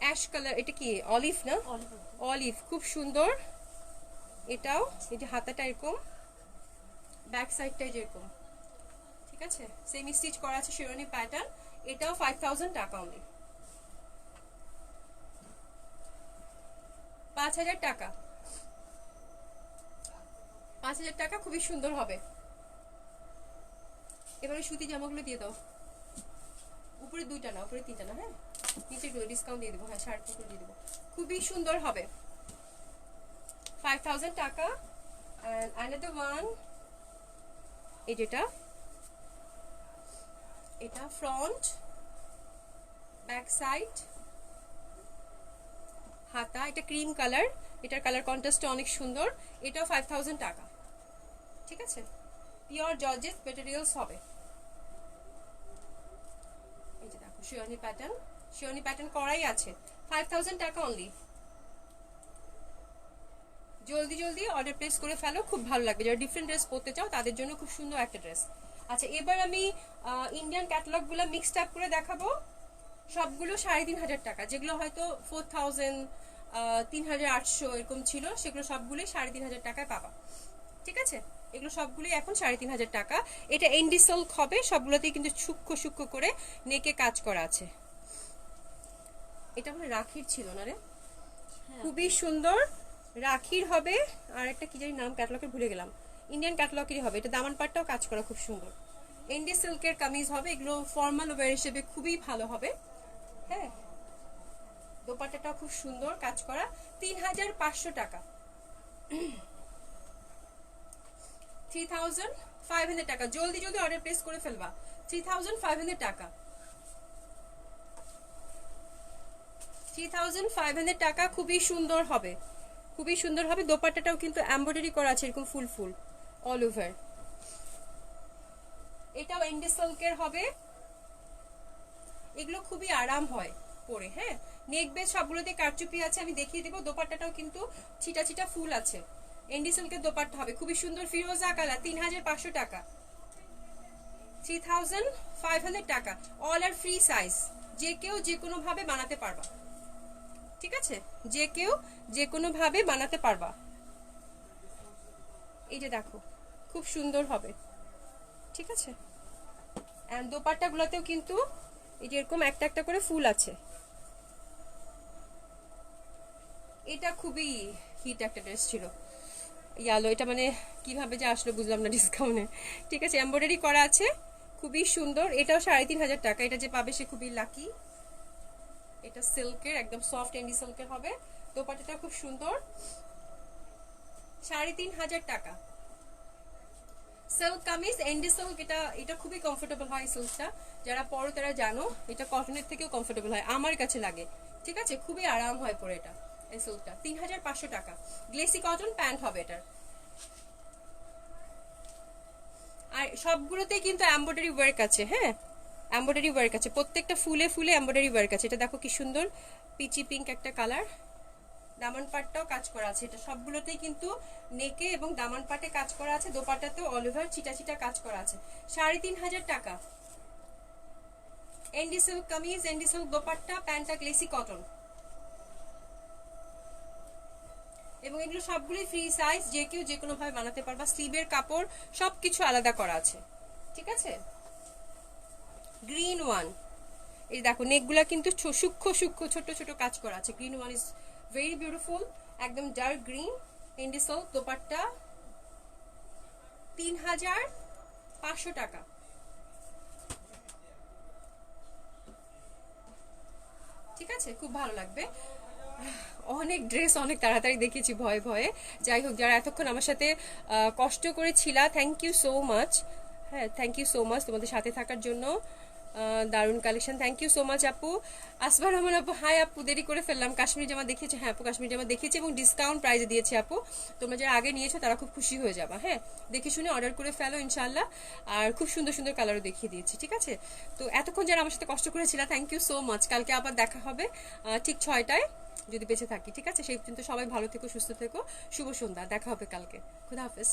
অ্যাশ কালার, এটা কি অলিভ না? অলিভ, খুব সুন্দর। এটাও, এই যে হাতাটা এরকম, ব্যাক সাইডটা যেরকম, ঠিক আছে? সেমি স্টিচ করা আছে, শিরোনি প্যাটার্ন। এটাও 5000 টাকা অনলি, 5000 টাকা। 5000 টাকা, খুবই সুন্দর হবে। এবারে সুতি জামাগুলো দিয়ে দাও, উপরে দুইটা না, উপরে তিনটা না, হ্যাঁ নিচেগুলো ডিসকাউন্ট দিয়ে দেবো, হ্যাঁ 5.5 করে দিয়ে দেবো, খুবই সুন্দর হবে। 5000 টাকা। and another one, এই যেটা, এটা ফ্রন্ট, ব্যাক সাইড, হাতা, এটা ক্রিম কালার, এটার কালার কন্ট্রাস্টটা অনেক সুন্দর। এটাও 5000 টাকা, ঠিক আছে? পিওর জর্জেট ম্যাটেরিয়ালস হবে। এই যে দেখো শিওনি প্যাটার্ন, শিওনি প্যাটার্ন করাই আছে, 5000 টাকা অনলি। জলদি জলদি অর্ডার প্লেস করে ফেলো, খুব ভালো লাগবে। যারা ডিফারেন্ট ড্রেস পরতে চাও তাদের জন্য খুব সুন্দর একটা ড্রেস। আচ্ছা, এবার আমি ইন্ডিয়ান ক্যাটালগুলো মিক্সড আপ করে দেখাবো। সবগুলো 3500 টাকা, যেগুলো হয়তো 4000, 3800 এরকম ছিল, সেগুলো সবগুলোই 3500 টাকায় পাবা, ঠিক আছে? এগুলো সবগুলোই এখন 3500 টাকা। এটা এন্ডি সিল্ক হবে, সবগুলোতেই কিন্তু সূক্ষ্ম সূক্ষ্ম করে নেকে কাজ করা আছে। এটা মানে রাখির ছিল না রে, খুবই সুন্দর রাখির হবে। আর একটা কি জানি নাম ক্যাটালগের ভুলে গেলাম, ইন্ডিয়ান ক্যাটালগেরই হবে। এটা দামান পাটটাও কাজ করা খুব সুন্দর। এন্ডি সিল্কের কামিজ হবে, এগুলো ফর্মাল ওয়্যার হিসেবে খুবই ভালো হবে। হ্যাঁ, দোপাট্টাটা খুব সুন্দর কাজ করা, 3500 টাকা, 3500 টাকা। জলদি জলদি অর্ডার প্লেস করে ফেলবা। 3500 টাকা, 3500 টাকা। খুবই সুন্দর হবে, খুবই সুন্দর হবে। দোপাট্টাটাও কিন্তু এমব্রয়ডারি করা আছে এরকম ফুল ফুল অল ওভার। এটাও এন্ডি সিল্কের হবে, এগুলো খুবই আরাম হয় পরে। হ্যাঁ, নেক বেস সবগুলোতে কারচুপি আছে, আমি দেখিয়ে দেবো। দোপাট্টাটাও কিন্তু ছিটা ছিটা ফুল আছে, এন্ডি সিল্কের দোপাট্টা হবে, খুবই সুন্দর ফিরোজা কালার, 3500 টাকা, 3500 টাকা। অল আর ফ্রি সাইজ, যে কেউ যে কোনো ভাবে বানাতে পারবা, ঠিক আছে, যে কেউ যে কোনো ভাবে বানাতে পারবা। এই যে দেখো খুব সুন্দর হবে, ঠিক আছে। এন্ড দোপাট্টাগুলোতেও কিন্তু এই যে এরকম একটা একটা করে ফুল আছে। এটা খুবই হিট একটা ড্রেস ছিল, ইয়ালো। এটা মানে কিভাবে যে আসলে বুঝলাম না ডিসকাউন্টে, ঠিক আছে। এমব্রয়ডারি করা আছে, খুবই সুন্দর। এটাও 3500 টাকা। এটা যে পাবে সে খুবই লাকি। এটা সিল্কের, একদম সফট এন্ডি সিল্কের হবে। দোপাট্টাটা খুব সুন্দর, 3500 টাকা। সিল্ক কামিজ এন্ডি সিল্ক, এটা এটা খুবই কমফোর্টেবল হয় সিল্কটা, যারা পরো তারা জানো। এটা কটনের থেকেও কমফোর্টেবল হয় আমার কাছে লাগে, ঠিক আছে, খুবই আরাম হয় পরে এটা। এই সিল্কটা 3500 টাকা। গ্লেসি কটন প্যান্ট হবে এটার। আর সবগুলোতেই কিন্তু এমব্রয়ডারি ওয়ার্ক আছে। হ্যাঁ, এমব্রয়ডারি ওয়ার্ক আছে, প্রত্যেকটা ফুলে ফুলে এমব্রয়ডারি ওয়ার্ক আছে। এটা দেখো কি সুন্দর পিচি পিঙ্ক একটা কালার। দামান পাটটাও কাজ করা আছে, এটা সবগুলোতেই কিন্তু নেকে এবং দামান পাটে কাজ করা আছে। দোপাট্টাতেও অল ওভার চিটা চিটা কাজ করা আছে, 3500 টাকা। এন্ডি সিল্ক কামিজ, এন্ডি সিল্ক দোপাট্টা, প্যান্টটা গ্লেসি কটন, এবং এগুলো সবগুলোই ফ্রি সাইজ, যে কেউ যে কোনো ভাবে বানাতে পারবা। স্লিভের কাপড় সবকিছু আলাদা করা আছে, ঠিক আছে। গ্রিন ওয়ান, এই দেখো নেকগুলা কিন্তু সূক্ষ্ম সূক্ষ্ম ছোট ছোট কাজ করা আছে। Green one is very beautiful, একদম ডার্ক গ্রিন। এন্ডি সিল্ক দোপাট্টা 3500 টাকা। ঠিক আছে, খুব ভালো লাগবে। অনেক ড্রেস অনেক তাড়াতাড়ি দেখিয়েছি ভয়ে ভয়ে। যাই হোক, যারা এতক্ষণ আমার সাথে কষ্ট করেছিলা, থ্যাংক ইউ সো মাচ। হ্যাঁ, থ্যাংক ইউ সো মাচ তোমাদের সাথে থাকার জন্য। দারুণ collection, thank you so much আপু। আসবা রহমান আপু, হাই আপু, দেরি করে ফেললাম। কাশ্মীরি জামা দেখিয়েছে? হ্যাঁ আপু, কাশ্মীরি জামা দেখিয়েছি এবং ডিসকাউন্ট প্রাইসে দিয়েছি আপু। তোমরা যারা আগে নিয়েছো তারা খুব খুশি হয়ে যাবা। হ্যাঁ, দেখে শুনে অর্ডার করে ফেলো ইনশাল্লাহ। আর খুব সুন্দর সুন্দর কালারও দেখিয়ে দিয়েছি, ঠিক আছে। তো এতক্ষণ যারা আমার সাথে কষ্ট করেছিলা, থ্যাংক ইউ সো মাচ। কালকে আবার দেখা হবে ঠিক 6টায়, যদি বেঁচে থাকি, ঠিক আছে। সেই পর্যন্ত সবাই ভালো থেকো, সুস্থ থেকো। শুভ সন্ধ্যা, দেখা হবে কালকে। খুদা হাফেজ।